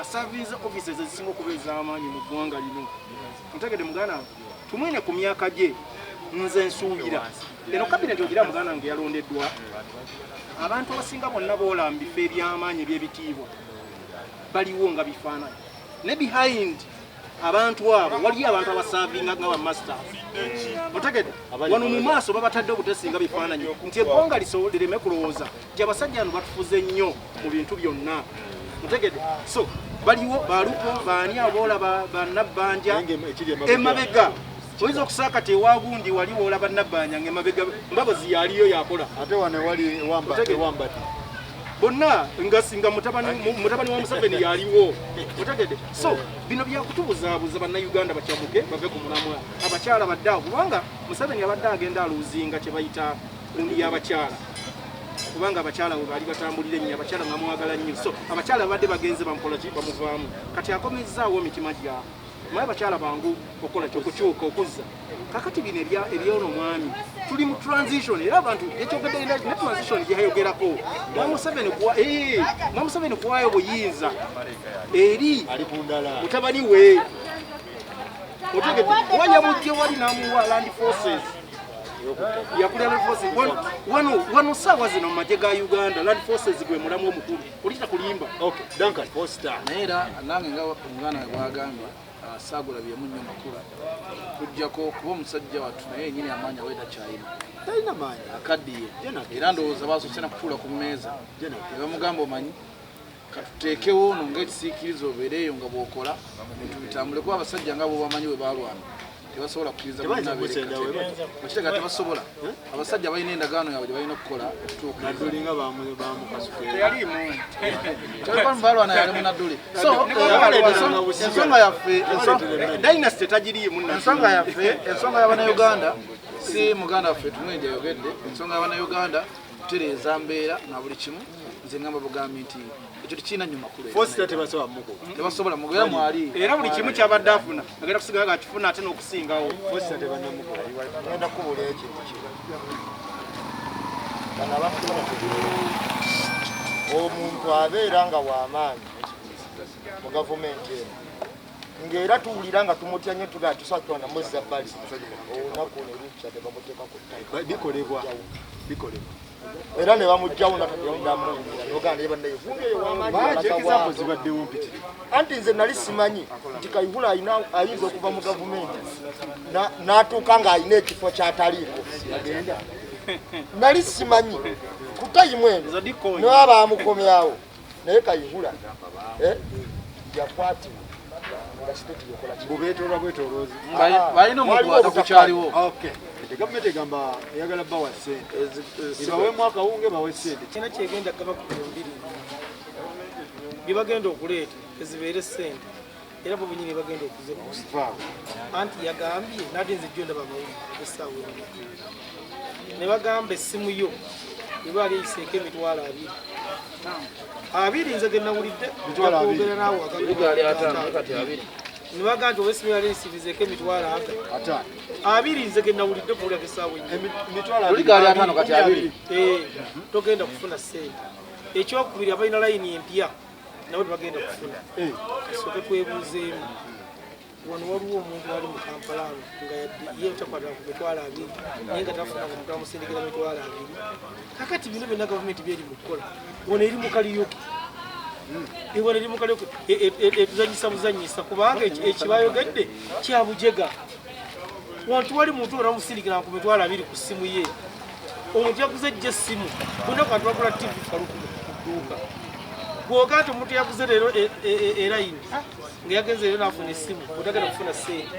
asavinze offices ezisinga okuba ez'amaanyi mu ggwanga lino ntegedde muganda Tumwine ku myaka gye nze nsuubira eno kabineti ogira muganda nge yalondeddwa abantu abasinga bonna boola mu bifo eby'amaanyi eby'ebitiibwa baliwo nga bifaananyi ne behind abantu abo waliyo abantu abasaavinga nga bamasters otegedde wano mu maaso babatadde obutesinga bifaananyi nti eggwanga lireme kulowooza nti abasajja bano batufuze nnyo mu bintu byonna otegedde so baliwo balupo baani aboola bannabbanja emabega oyinza okusaaka ti ewagundi wali woolaba Nabbanja ng'emabega mbabazi yaliyo yakola ate wane wali ewambati bonna nga mutabani wa Museveni yaliwo otegedde so bino byakutubuzaabuza bannayuganda bakyamuke bave ku mulamwa abakyala badde awo kubanga Museveni abadde agenda aluuzinga kye bayita undi y'abakyala kubanga abakyala bwe baali batambulira ennyo abakyala nga mwagala nnyo so abakyala babadde bagenze bamukola ki bamuvaamu kati akomezzaawo emitima gyabwe maye abakyala bangu okukola kyokukyuka okuzza kakati bino ebyono mwami tuli mu transition era abantu ekyogedde ne transition gyehayogerako Museveni kuwaayo buyinza eri mutabani we otegedde wanyabujje wali n'amuwa land forces yakulya land forces wano saawa zino mu magye ga Uganda land forces gwe mulamu omukulu olita kulimba Duncan Foster naye era nange nga omwana bwagambye saagula byemu nnyo makulu kujjako kuba omusajja wattu naye yennyini amaanyi aweda kyayina talina maanyi akaddiye era ndowooza baasose na kutuula ku mmeeza ne bamugamba omanyi katuteekewo ono ng'ekisiikirizo obeereeyo nga bw'okola tubitambule kuba abasajja nga bo bamanyi we baalwana tebasobola kukkiriza bakitega tebasobola abasajja balina endagaano yaabwe gye balina okukola okutuukirizabalwana yali munadduli ensonga yaffe ensonga y'abannayuganda si muganda waffe tumwenje ayogedde ensonga y'abannayuganda kutereeza mbeera na buli kimu nze ngamba bugambi nti ekyo tekirina nnyo makulu tebasobola mugera mwali era buli kimu kyabadde afuna agenda kusigala gakifuna ate n'okusingawo genda kubula ekintu kino bana bafuna omuntu abeera nga w'amaanyi mu gavumenti eno ng'era tuwulira nga tumutya nnyo tugaa tusaatwana muzza bbali olunaku neruca tebamuteeka ku ttaka bikolebwa era ne bamugjawo anti nze nali simanyi nti Kayihura ayinza okuva mu gavumenti n'atuuka ng'alina ekifo ky'ataliiko nali simanyi ku tayimu eno niba bamukomyawo naye Kayihura yakwatibwa bubeetolwa bwetoloozi balina omukwata kukyaliwo gavumenti egamba eyagala bawa ssente ibaweemu akawunge bawe ssente kina kyegenda gaba ku mbiri bye bagenda okuleeta ezibeere ssente era bo benyini bagenda okuzibuusa anti yagambye nate nze jjo ndaba amawulire essaawa emu ne bagamba essimu yo ebaali eyiseeko emitwalo 20 nze ge nawulidde okwogera naawe ne bagamba nti owesimu yali eyisibizeeko emitwalo 20 nze ge nawulidde kuwulira essaawa togenda kufuna ssente ekyokubiri abalina layini empya nabo tebagenda kufuna soke twebuuzeemu wano waliwo omuntu wali mu Kampala nga ye takwatira ku mitwalo 20 naye nga tafuna nga omuntu amusindikira mitwalo 20 kakati bino byonna gavumenti byeri mu kukola wano eri mu kaliyoke wano eri mu kaliyoke etuzanyisa buzanyisa kubanga ekibayogedde kyabujega wantu wali muntu oramusindikira ku mitwalo 20 ku ssimu ye omuntu yaguze ejja essimu bonna kantu bagula TV faluku kuduuka bwoga nti omuntu yaguze leero erayini nga yagenze leero n'afuna essimu otagenda kufuna ssente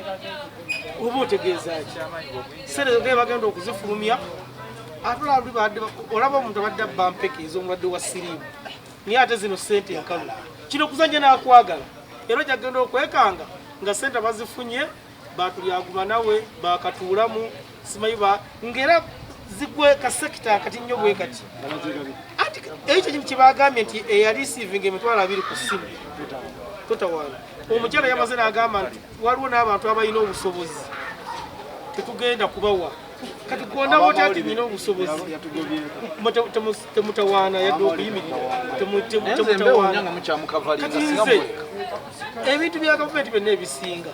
oba otegeeza ki ssente ge bagenda okuzifulumya ate olaba omuntu abadde abba mpeke ez'omulwadde wa siriimu naye ate zino ssente enkalu kino kuzanya n'akwagala era gyagenda okwekanga nga ssente bazifunye batulyaguma nawe bakatuulamu simanyi ng'era zigwe kasekita akati nnyo bwe kati anti ekyo kintu kyebagambye nti eyarisiivinga emitwalo 20 ku ssimu totawaana omukyala yamaze n'agamba nti waliwo n'abantu abalina obusobozi tetugenda kubawa kati gwondawo oti ati nina obusobozi temutawaana yadde okuyimirira kati nze ebintu bya gavumenti byonna ebisinga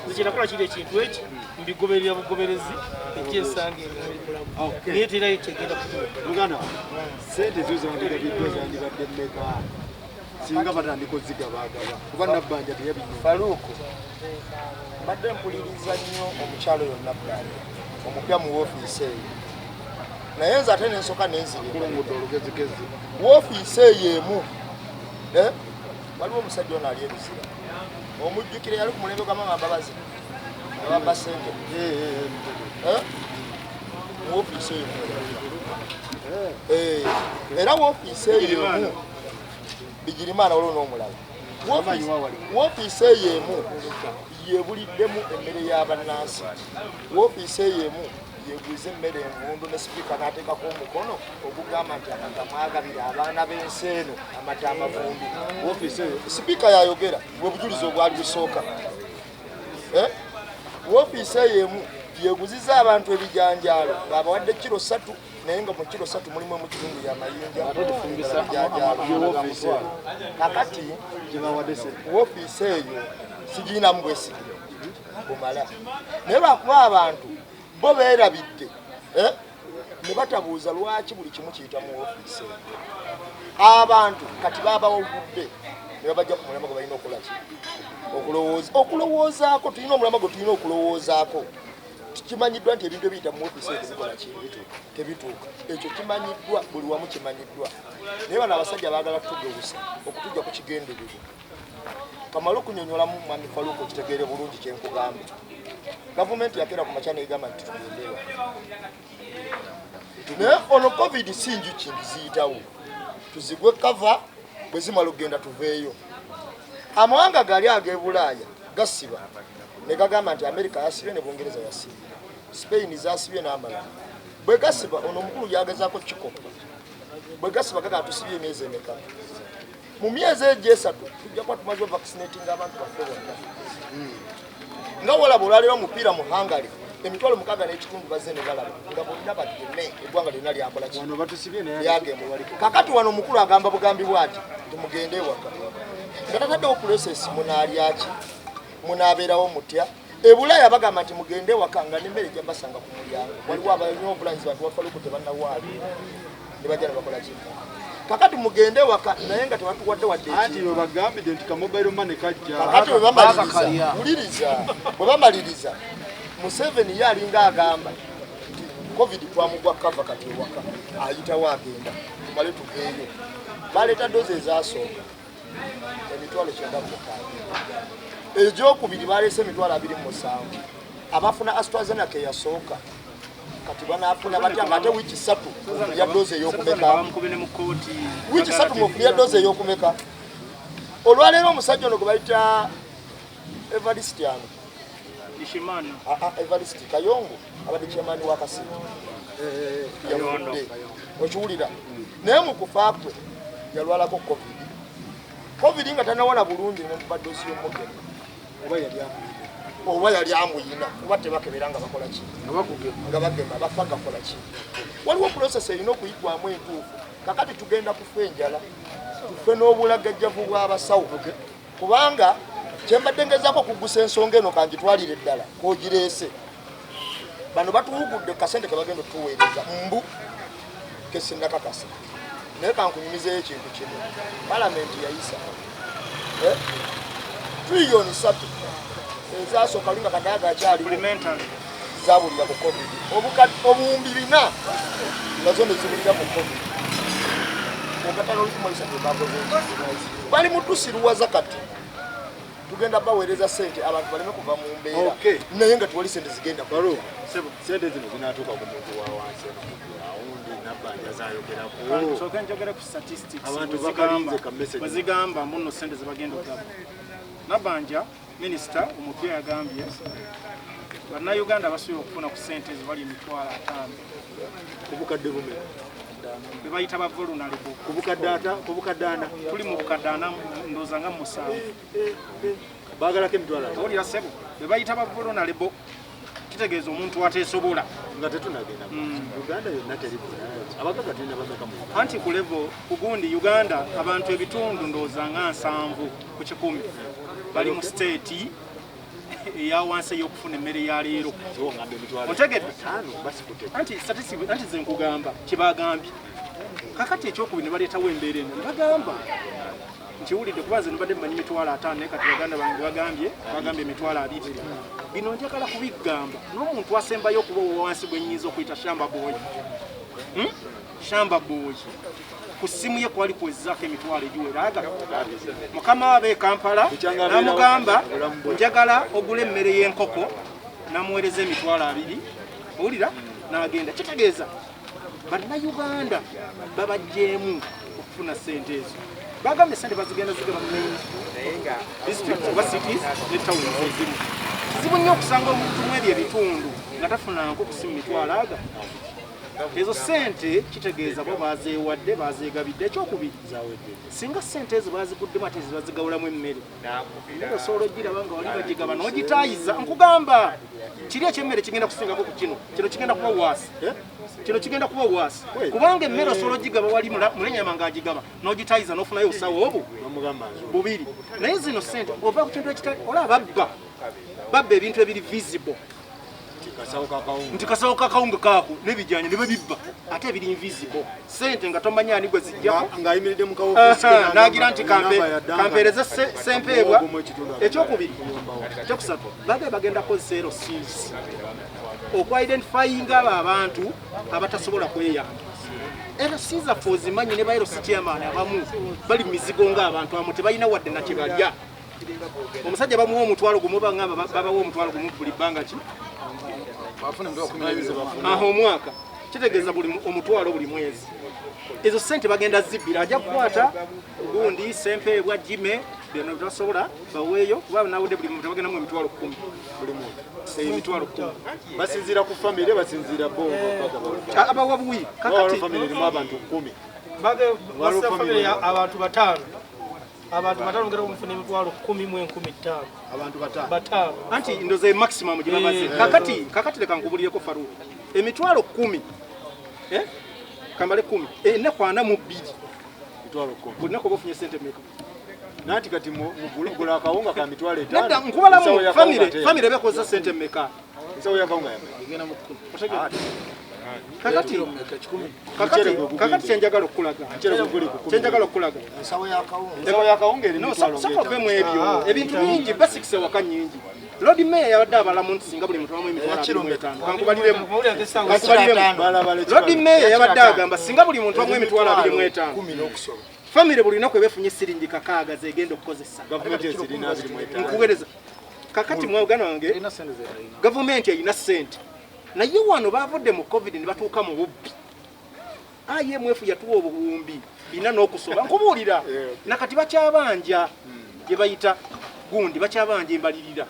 nzekinakola kiri ekintu eki mbigoberera bugoberezi ekyensanga emulamu naye terayo kyegenda kutuuka sente zozandigabiddwa zandibadde mmeka singa batandika ozigabagaba kuba nabbanja teyabinyuma Faluuku mbadde mpuliriza nnyo omukyalo yonna bbanja omupya mu woofiisi eyo naye nze ate nensooka nenzirengudde olugezigezi woofiisi eyo emu waliwo omusajja ono ali ebizira omujjukire yali ku mulembe gwa Mama Mbabazi ababba ssente mu woofiisi eyo era woofiisi eyo emu Bigirimana waliwo n'omulala woofiisi eyo emu yebuliddemu emmere y'abannansi woofiisi eyo emu yeguze emmere envundu ne sipiika n'ateekako omukono ogugamba nti amata mwagabire abaana b'ensi eno amata amavundu woofiisi eyo sipiika yayogera bwe bujulizi obwali busooka woofiisi eyo emu yeguziza abantu ebijanjaalo ng'abawadde kiro 3 naye nga mu kiro 3 mulimu emukitundu y'amayinja kakati woofiisi eyo sigirinamu bwesigire bumala naye lwakuba abantu bo beerabidde ne batabuuza lwaki buli kimu kiyita mu woofiisi eyo abantu kati baabawogudde ne bajja ku mulamwa gwe balina okukola ki okulowoozaako tulina omulamwa gwe tulina okulowoozaako kimanyiddwa nti ebintu ebiyita mu webisi tebikola ki tebituuka ekyo kimanyiddwa buli wamu kimanyiddwa naye bano abasajja baagala kutugewusa okutujja ku kigendererwa kamala okunyonyolamu mwami Faluko kitegeere bulungi kyenkugamba gavumenti yakeera ku makya negamba nti tugendeewa naye ono covid si njuki ziyitawo tuzigwe kava bwe zimala okugenda tuveeyo amawanga gali ag'ebulaaya gasiba ne gagamba nti Amerika yasibye ne Bungereza yasibye Spain zasibye n'amalala bwe gasiba ono omukulu yagezaako kikopa bwe gasiba gaga tusibye emyezi emeka mu myezi egyesatu tujja kuba tumaze vaccinating abantu baffe bonna nga walaba olwaleero omupiira mu Hungary emitwalo 6.5 bazze ne balaba nga bonna bageme eggwanga lyonna lyakola ki lyagema kakati wano omukulu agamba bugambi bwati tumugende ewaka nga tataddewo process munaalyaki munaabeerawo mutya ebulaaya bagamba nti mugende ewaka nga nemmere ejja basanga ku mulyango waliwo abalina obulanyizi bantu Faluko tebannawaabi ne bajja ne bakola ki kakati mugende ewaka naye nga tebatuwadde wadde bagambidde nti kamobile money kajja kakati bwe bamaliriza wuliriza bwe bamaliriza Museveni ye alinga agamba nti covid twamugwa kava kati ewaka ayitawo agenda tumale tugeeyo baleeta dozi ezasooka emitwalo 9 egyokubiri baleese emitwalo 27 abafuna AstraZeneca eyasooka kati banafuna batya nga ate wiiki 3 ya dozi eyokumeka wiiki 3 mufunira dozi eyokumeka olwaleero omusajja ono gwe bayita Evaristiano Evariste Kayongo abadde kyamaani wa Kasini yalonde okiwulira naye mu kufa kwe yalwalako covid nga tanawona bulungi nemuba dosi y'omugema oba yali amuyina kuba tebakebera nga bakola ki nga bagema bafa gakola ki waliwo process erina okuyigwamu entuufu kakati tugenda kufa enjala tufe n'obulagajjavu bw'abasawo kubanga kyembadde ngezaako okugusa ensonga eno kangitwalire eddala kogireese bano batuwugudde kasente kebagenda otuweereza mbu kesinakakasa naye kankunyumizeeyo ekintu kino palamenti yayisa triliyoni 3 ezasooka olinga kadaaga akyali zabulira ku covid obuwumbi 4 nazo ne zibulira ku covid okatala olikumalisa tebakoze bali mutusiruwaza kati tugenda baweereza sente abantu baleme kuva mu mbeera naye nga tuwali sente zigenda sente zino zinatuuka ku muntu wa wansi awundi nabbanja zayogerako soka njogera ku statistics abantu bakalinze ka message bazigamba muno sente zibagenda okugaba nabbanja minisita omupya yagambye bannayuganda basobola okufuna ku sente ezibali 5,000 kubukadde bume bebayita ba vulnerable kubukaddaana tuli mu bukaddaana ndooza nga musanvu baagalako emitwalo owulira sebo bebayita ba vulnerable kitegeeza omuntu ateesobola nga tetunagenda uganda yonna terifuna abagaga tulina bameka mu anti ku level kugundi uganda abantu ebitundu ndooza nga 7 ku 100 bali mu state eya wansi ey'okufuna emmere ya leero otegedde anti ze nkugamba kyebagambye kakati ekyokubiri ne baleetawo embeera eno ne bagamba nkiwulidde kuba nze nibadde mmanyi 5,000 naye kati baganda bange bagambye emitwalo 2 bino njagala kubigamba n'omuntu asembayo okuba wansi gwennyinza okuyita shamba boy ku ssimu ye kwali kwezzaako emitwalo egiweraga mukama wabe Kampala namugamba njagala ogula emmere y'enkoko namuweereza emitwalo 2 owulira n'agenda kitegeeza bannayuganda babajjeemu okufuna sente ezo bagambye sente bazigenda zigaba mu main district oba cities ne towns ezimu kizibu nnyo okusanga omuntu mu ebyo ebitundu nga tafunanko ku ssimu mitwalo aga ezo sente kitegeeza bo bazeewadde bazeegabidde ekyokubiri singa sente ezo baziguddemu ate zibazigawulamu emmere emmere osobola ogiraba nga wali bagigaba n'ogitaayiza nkugamba kiri ekyemmere kigenda kusingako ku kino kigenda kuba waasi kigenda kuba waasi kubanga emmere osobola ogigaba wali mulenyama ng'agigaba n'ogitaayiza n'ofunayo obusawo obwo bubiri naye zino sente ova ku kintu ekitali olaba babba ebintu ebiri visible nti kasawo kakawunga kaako n'ebijanja ne babibba ate ebiri invisible sente nga tomanya ani gwe zijjako ng'ayimiridde mu kawofiisi n'agira nti kampeereze sempeebwa ekyokubiri ekyokusatu babe bagenda kozesa ero seas okwidentifyinga abo abantu abatasobola kweyamba era siza fozimanyi ne bayiro chairman abamu bali mizigo ng'abantu abamu tebalina wadde na kyebalya omusajja bamuwa omutwalo gumu bangamba babawo omutwalo gumu buli bbanga ki aho omwaka kitegeeza buli omutwalo buli mwezi ezo sente bagenda zibbira ajja kukwata gundi sempeebwa jime byonna bitasobola baweeyo kuba nawudde buli muntu bagendamu emitwalo 10 buli muntu emitwalo 10 basinziira ku famire basinziira bo abawa buwi kakati famire limu abantu 10 bage famire abantu 5 abantu 5 ngera omufuna emitwalo 10 mu 15 abantu 5 anti ndoze maximum gye babaze kakati leka nkubuliyeko faru emitwalo 10 kambale 10 ne kwana mu 2 mitwalo 10 bulina ko bofunye sente meka nati kati mu gula akawunga ka mitwalo 5 nada nkubala mu famire bekoza sente meka nsawo ya kawunga igena mu 10 kakati chenjagala okulaga chenjagala okulaga nsawo ya kawunga eri mitwalo sako vemu ebyo ebintu bingi basics waka nyingi Lodi Mayor yabadde abalamu nti singa buli muntu wamu emitwalo 25 kankubaliremu Lodi Mayor yabadde agamba singa buli muntu wamu emitwalo 25 famire buli lunaku ebefunye siringi kakaaga zegenda okukozesa gavumenti esirina 25 nkuweereza kakati mwagana wange gavumenti erina ssente naye wano baavudde mu covid ne batuuka mu bubbi IMF yatuwa obuwumbi bina n'okusoba nkubuulira nakati bakyabanja gye bayita gundi bakyabanja embalirira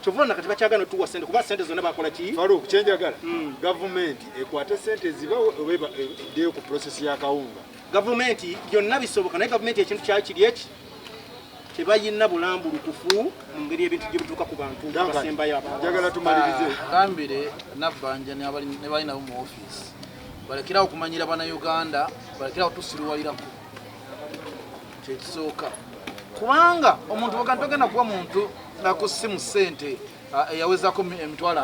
kyovula nakati bakyagana tuwa sente kuba sente zonna bakola ki Farouk kyenjagala gavumenti ekwate sente ziba oba eddeyo ku process ya kawunga gavumenti byonna bisoboka naye gavumenti ekintu kyayo kiri eki tebayina bulambulukufu mu ngeri ebintu gye bituuka ku bantu basembayo njagala tumalirize gambire nabbanja ne balina mu office balekerawo okumanyira bannayuganda balekerawo tusiruwalirako kyekisooka kubanga omuntu baga togenda kuwa muntu nakusimu ssente eyawezako emitwalo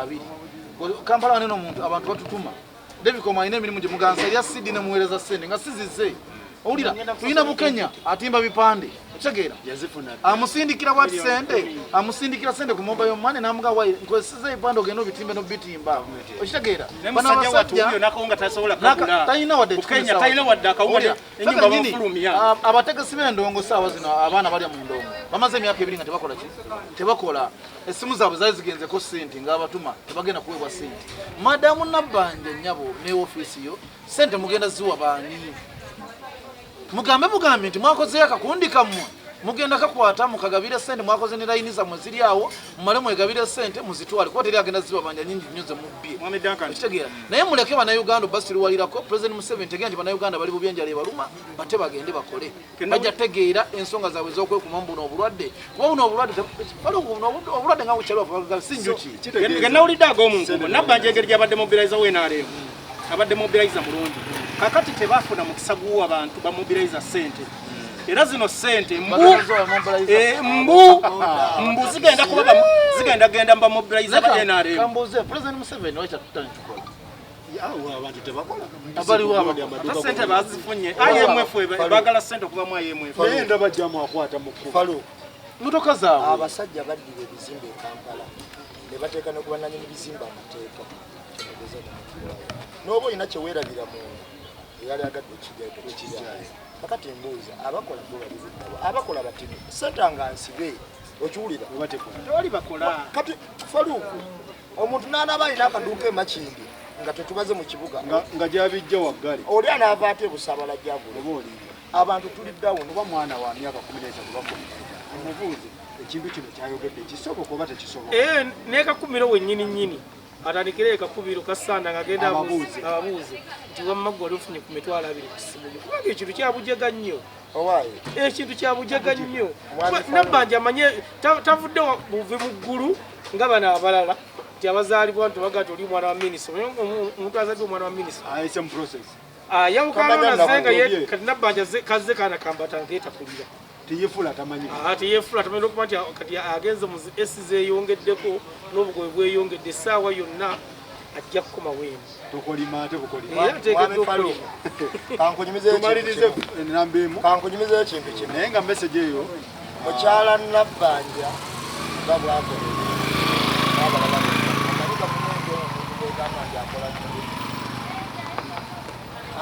2 kampala waneno omuntu abantu batutuma David Koma ine emirimu gye muganza erya sidi ne muweereza ssente nga sizize owulira tulina bukenya atimba bipande ekitegeera amusindikira bwati sente amusindikira sente ku mobile money namuga wayi nkozesa ebipande ogenda obitimbe n'obitimba ekitegeera bana basajja nakawunga tasobola kugula talina wadde bukenya talina wadde akawunga enyumba bafulumya abategesi b'endongo saawa zino abaana balya mu ndongo bamaze emyaka 2 nga tebakola ki tebakola essimu zaabwe zaali zigenzeko ssente ng'abatuma tebagenda kuweebwa ssente madamu nabbanja nnyabo ne ofiisi yo ssente mugenda ziwa baani mugambe nti mwakozeyo akakundi kammwe mugenda kakwata mukagabire ssente mwakoze ne layini zammwe ziri awo mumale mwegabire ssente muzitwale kuba teri agenda ziba banja nyingi nnyo ze mubbye ekitegeera naye muleke bannayuganda basiruwalirako President Museveni tegera nti bannayuganda bali bubyenjala ebaluma bate bagende bakole bajja tegeera ensonga zaabwe z'okwekuma buno obulwadde kuba buno obulwadde nga bukyaliwa si njuki genawulidde ag'omuntu nabbanja engeri gyabadde mobilizer w'NRM abadde mobilizer mulungi kakati tebafuna mukisa guwa abantu bamobilizer ssente era zino ssente mbu zigenda kuba zigenda mba mobilizer ba NRM kambuze President Museveni wacha tutanchukula yawo abantu tebakola abaliwo abako ssente bazifunye IMF bagala ssente kuba mu IMF naye ndaba jamu akwata mu Farouk motoka zaabwe abasajja baddira ebizimbe e Kampala ne bateeka ne kuba nannyini bizimbe amateeka n'oba olina kyeweerabira muntu eyali agadde ekijjayo kakati embuuza abakola bobaliziddabo abakola batini setanga nsibe okiwulira tewali bakola kati Farouk omuntu n'anaba alina akaduuka emakindi nga tetubaze mu kibuga nga gyabijja waggale oli anaava ate busabala gyagula abantu tuli down oba mwana wa myaka 13 omubuuze ekintu kino kyayogedde kisoboka oba tekisoboka nekakumiro wennyini nnyini atandikire kakubiro kasanda ngagenda ababuuze nti wamma gwe ofunye ku mitwalo 2 kusimu kubanga ekintu kyabujega nnyo owaaye ekintu kyabujega nnyo nabbanja amanye tavudde buve mu ggulu nga bano abalala nti abazaalibwa nti bagati oli mwana wa minisita omuntu azadde omwana wa minisita ayise mu process yawukana nazenga kati nabbanja kazze kana kambata ngeetakulira teyefula tamanyi teyefula tamanyi okuba nti kati agenze mu esi zeeyongeddeko n'obugobe bweyongedde essaawa yonna ajja kukoma weemu tokolima ate kankunyumizeekintu kimu naye nga message eyo mukyala Nabbanja nga bwakola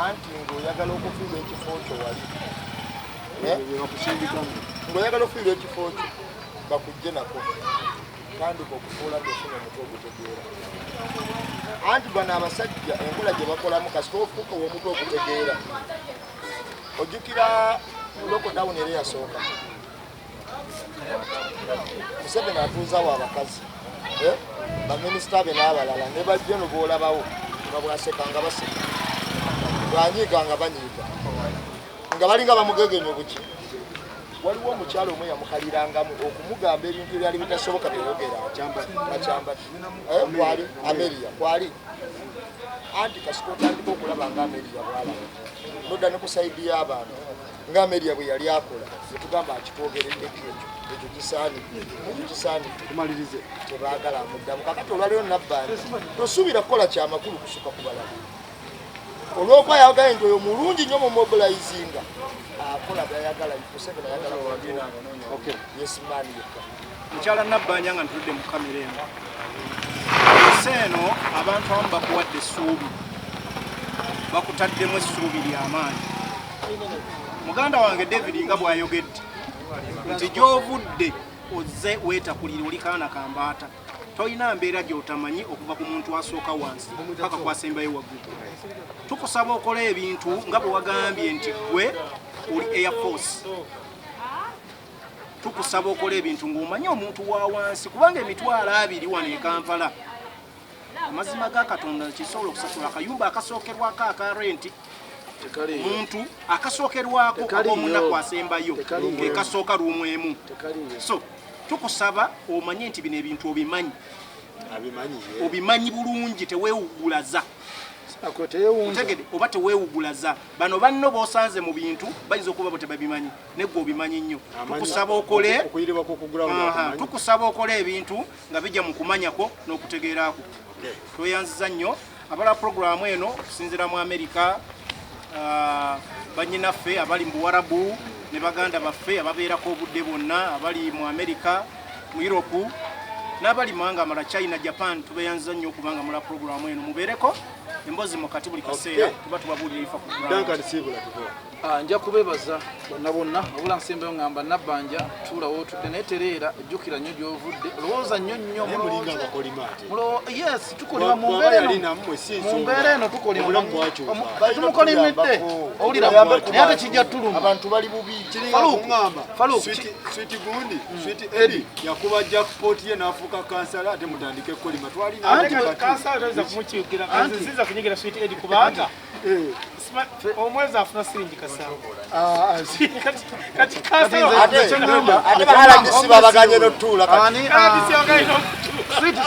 anti ng'oyagala okufiirwa ekifo kyo wali ng'oyagala okufiirwa ekifo kyo bakujje nako tandika okufuula ng'ofuna omutwe ogutegeera anti bano abasajja enkola gye bakolamu kasita ofuuka ow'omutwe ogutegeera ojjukira lockdown era yasooka Museveni atuuzawo abakazi baminisita be n'abalala ne bajja no boolabawo nga bwaseka nga baseka bwanyiiga nga banyiiga nga balinga bamugegenye buki waliwo omukyalo omwe yamukalirangamu okumugamba ebintu ebyali bitasoboka byeyogera akyamba kwali Ameria kwali anti kasiko otandika okulaba nga Ameria bwalaba nodda ne ku saidi y'abantu nga Ameria bwe yali akola netugamba akitwogereddeko ekyo kisaanidde tumalirize tebaagala amuddamu kakati olwaleero Nabbanja tosuubira kukola kyamakulu kusuka ku balala olwokuba yagaye nti oyo mulungi nnyo mu mobilizinga akola byayagala Museveni ayagala yesimaani yekka mukyala Nabbanja nga ntudde mu kamera eno ese eno abantu abamu bakuwadde essuubi bakutaddemu essuubi ly'amaanyi muganda wange David nga bw'ayogedde nti gy'ovudde ozze weetakulira oli kaana kambaata tolina mbeera gy'otamanyi okuva ku muntu asooka wansi paka kwasembayo waggulu tukusaba okola ebintu nga bwe wagambye nti gwe oli Air Force tukusaba okola ebintu ng'omanyi omuntu wa wansi kubanga emitwalo 2 wano e Kampala amazima ga Katonda kisobola okusasula akayumba akasookerwako aka renti muntu akasookerwako ak'omunaku asembayo ekasooka luumwemu so tukusaba omanye nti bino ebintu obimanyi bulungi teweewugulaza otegede oba teweewugulaza bano banno b'osanze mu bintu bayinza okuba bo tebabimanyi negwe obimanyi nnyo tukusaba okole ebintu nga bijja mu kumanyako n'okutegeerako tweyanziza nnyo abala puroguramu eno okusinziira mu Amerika bannyinaffe abali mu Buwarabu ne baganda baffe ababeerako obudde bonna abali mu Amerika mu Europe n'abali mawanga amala China Japan tubeyanziza nnyo okubanga mula puroguramu eno mubeereko embozi mukati buli kaseera tuba tubabuulira ifa ku nja kubeebaza bonna wabula nsembeyo ngamba Nabbanja tuulawo otudde naye tereera ejjukira nnyo gy'ovudde lowooza nnyo yes tukolima mu mbeera eno tukolima tumukolimidde owulira naye ate kijja tuluma abantu bali bubi Sweet Gundi Sweet Eddie yakuba jackpot ye n'afuuka kansala ate mutandike kolima twalina kansala taweza kumukiikira kanziza kunyigira Sweet Eddie kubanga omwezi afuna siringi kasamba kati ate balagisiba baganye n'otuula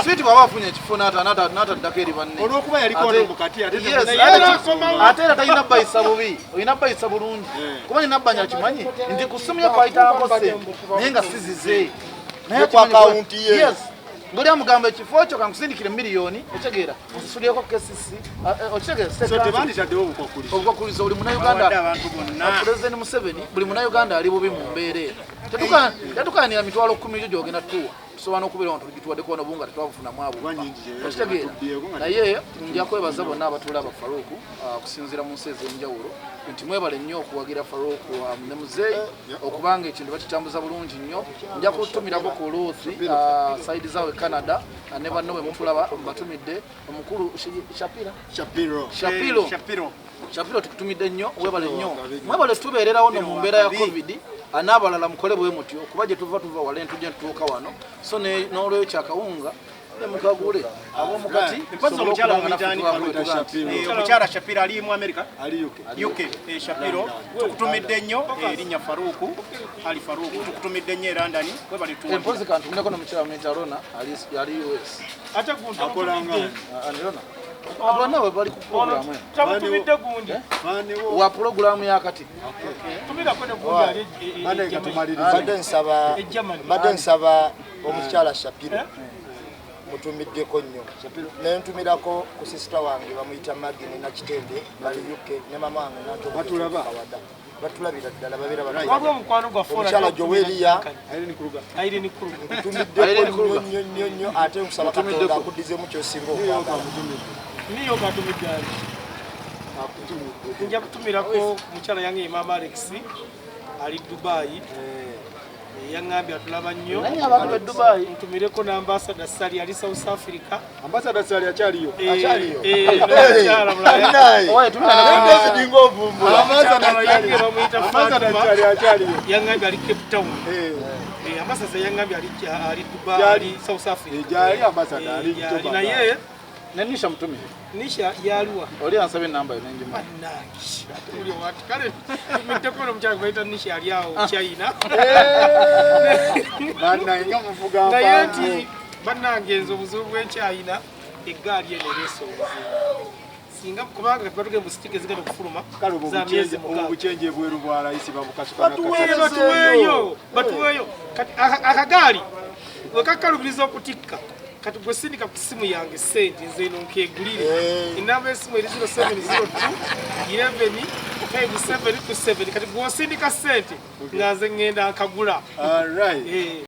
Sweet bw'aba afunye ekifo n'ataddako eri banne olw'okuba yaliko no mukati ate era talina bayisa bubi olina bayisa bulungi kuba ni Nabbanja kimanyi nti ku ssimu yo kwayitako ssente naye nga sizize naye ku akawunti ye ngoli amugamba ekifo kyo kankusindikire miliyoni otegeera nsusulyeko kesisi tebanditaddewo obukwakulizo buli munauganda President Museveni buli munauganda ali bubi mu mbeera eyo tetukanira mitwalo 10 gyo gyogenda tuwa tusobola n'okubeera wantu tugituwadde kuba nobunga tetwabufunamu abo okitegeera naye nja kwebaza bonna abatuula aba Farouk okusinziira mu nsi ez'enjawulo nti mwebale nnyo okuwagira Farouk ne Muzeeyi okubanga ekintu bakitambuza bulungi nnyo nja kutumirako ku Luuthi saidi zaawe Canada ne banno bwe mutulaba mbatumidde omukulu Shapiro tukutumidde nnyo webale nnyo mwebale tubeererawo no mu mbeera ya COVID n'abalala mukole bwe mutyo kuba gye tuva wale ntujja ntutuuka wano so n'olweyo kyakawunga mukagule ab'omukati omukyala Shapiro ali mu Amerika UK Shapiro tukutumidde nnyo erinnya Farouk ali Farouk tukutumidde nnyo e London webale tuwa empozi kantumireko n'omukyala Metarona ali US ate akolanga Abana bali ku program. Tamutumidde gundi. Wa program ya kati. Tumira ko ne gundi ali. Bane katumaliriza. Badde nsaba omukyala Shapiro. Mutumiddeko nnyo. Ne ntumirako ku sister wange bamuyita Magine na Kitende bali UK ne mama wange nato. Batulaba. Batulabira ddala babira bali. Waliwo omukwano gwa Fora. Omukyala Jowelia. Irene Kruger. Mutumiddeko nnyo ate nkusaba Katonda akuddizemu ky'osinga okwagala. Niyo katumidde ali. Nja kutumirako mukyala yange mama Alex ali Dubai. Yangambye atulaba nnyo. Nani abantu be Dubai? Ntumireko na ambassador Sali ali South Africa. Ambassador Sali akyaliyo. Mukyala mulala. Oye tumira na David Ngovumbula. Ambassador yange bamuyita Ambassador Fatima. Sali akyaliyo. Yangambye ali Cape Town. Ambassador yangambye ali Dubai ali South Africa. Jali ambassador ali Dubai. Na ye Nanisha mtumi. Nisha yaluwa. Oli ansabe namba yo nenjima. Naki. Uli watu kale. Mtekolo mchana kwaita Nisha aliao China. Bana inga muvuga Na yeti banange enzobuzo bwe China egali yenereso. Singa kubanga batuge mu stick zigenda kufuluma za miezi mukaaga. Obuchenje bweru bwa rais babukasuka batuweyo kati akagali wekakalubiriza okutikka kati gwe sindika ku simu yange sente nze eno nkegulire inamba esimu eri 0702 11 5727 kati gwosindika sente nga nze ngenda nkagula. All right.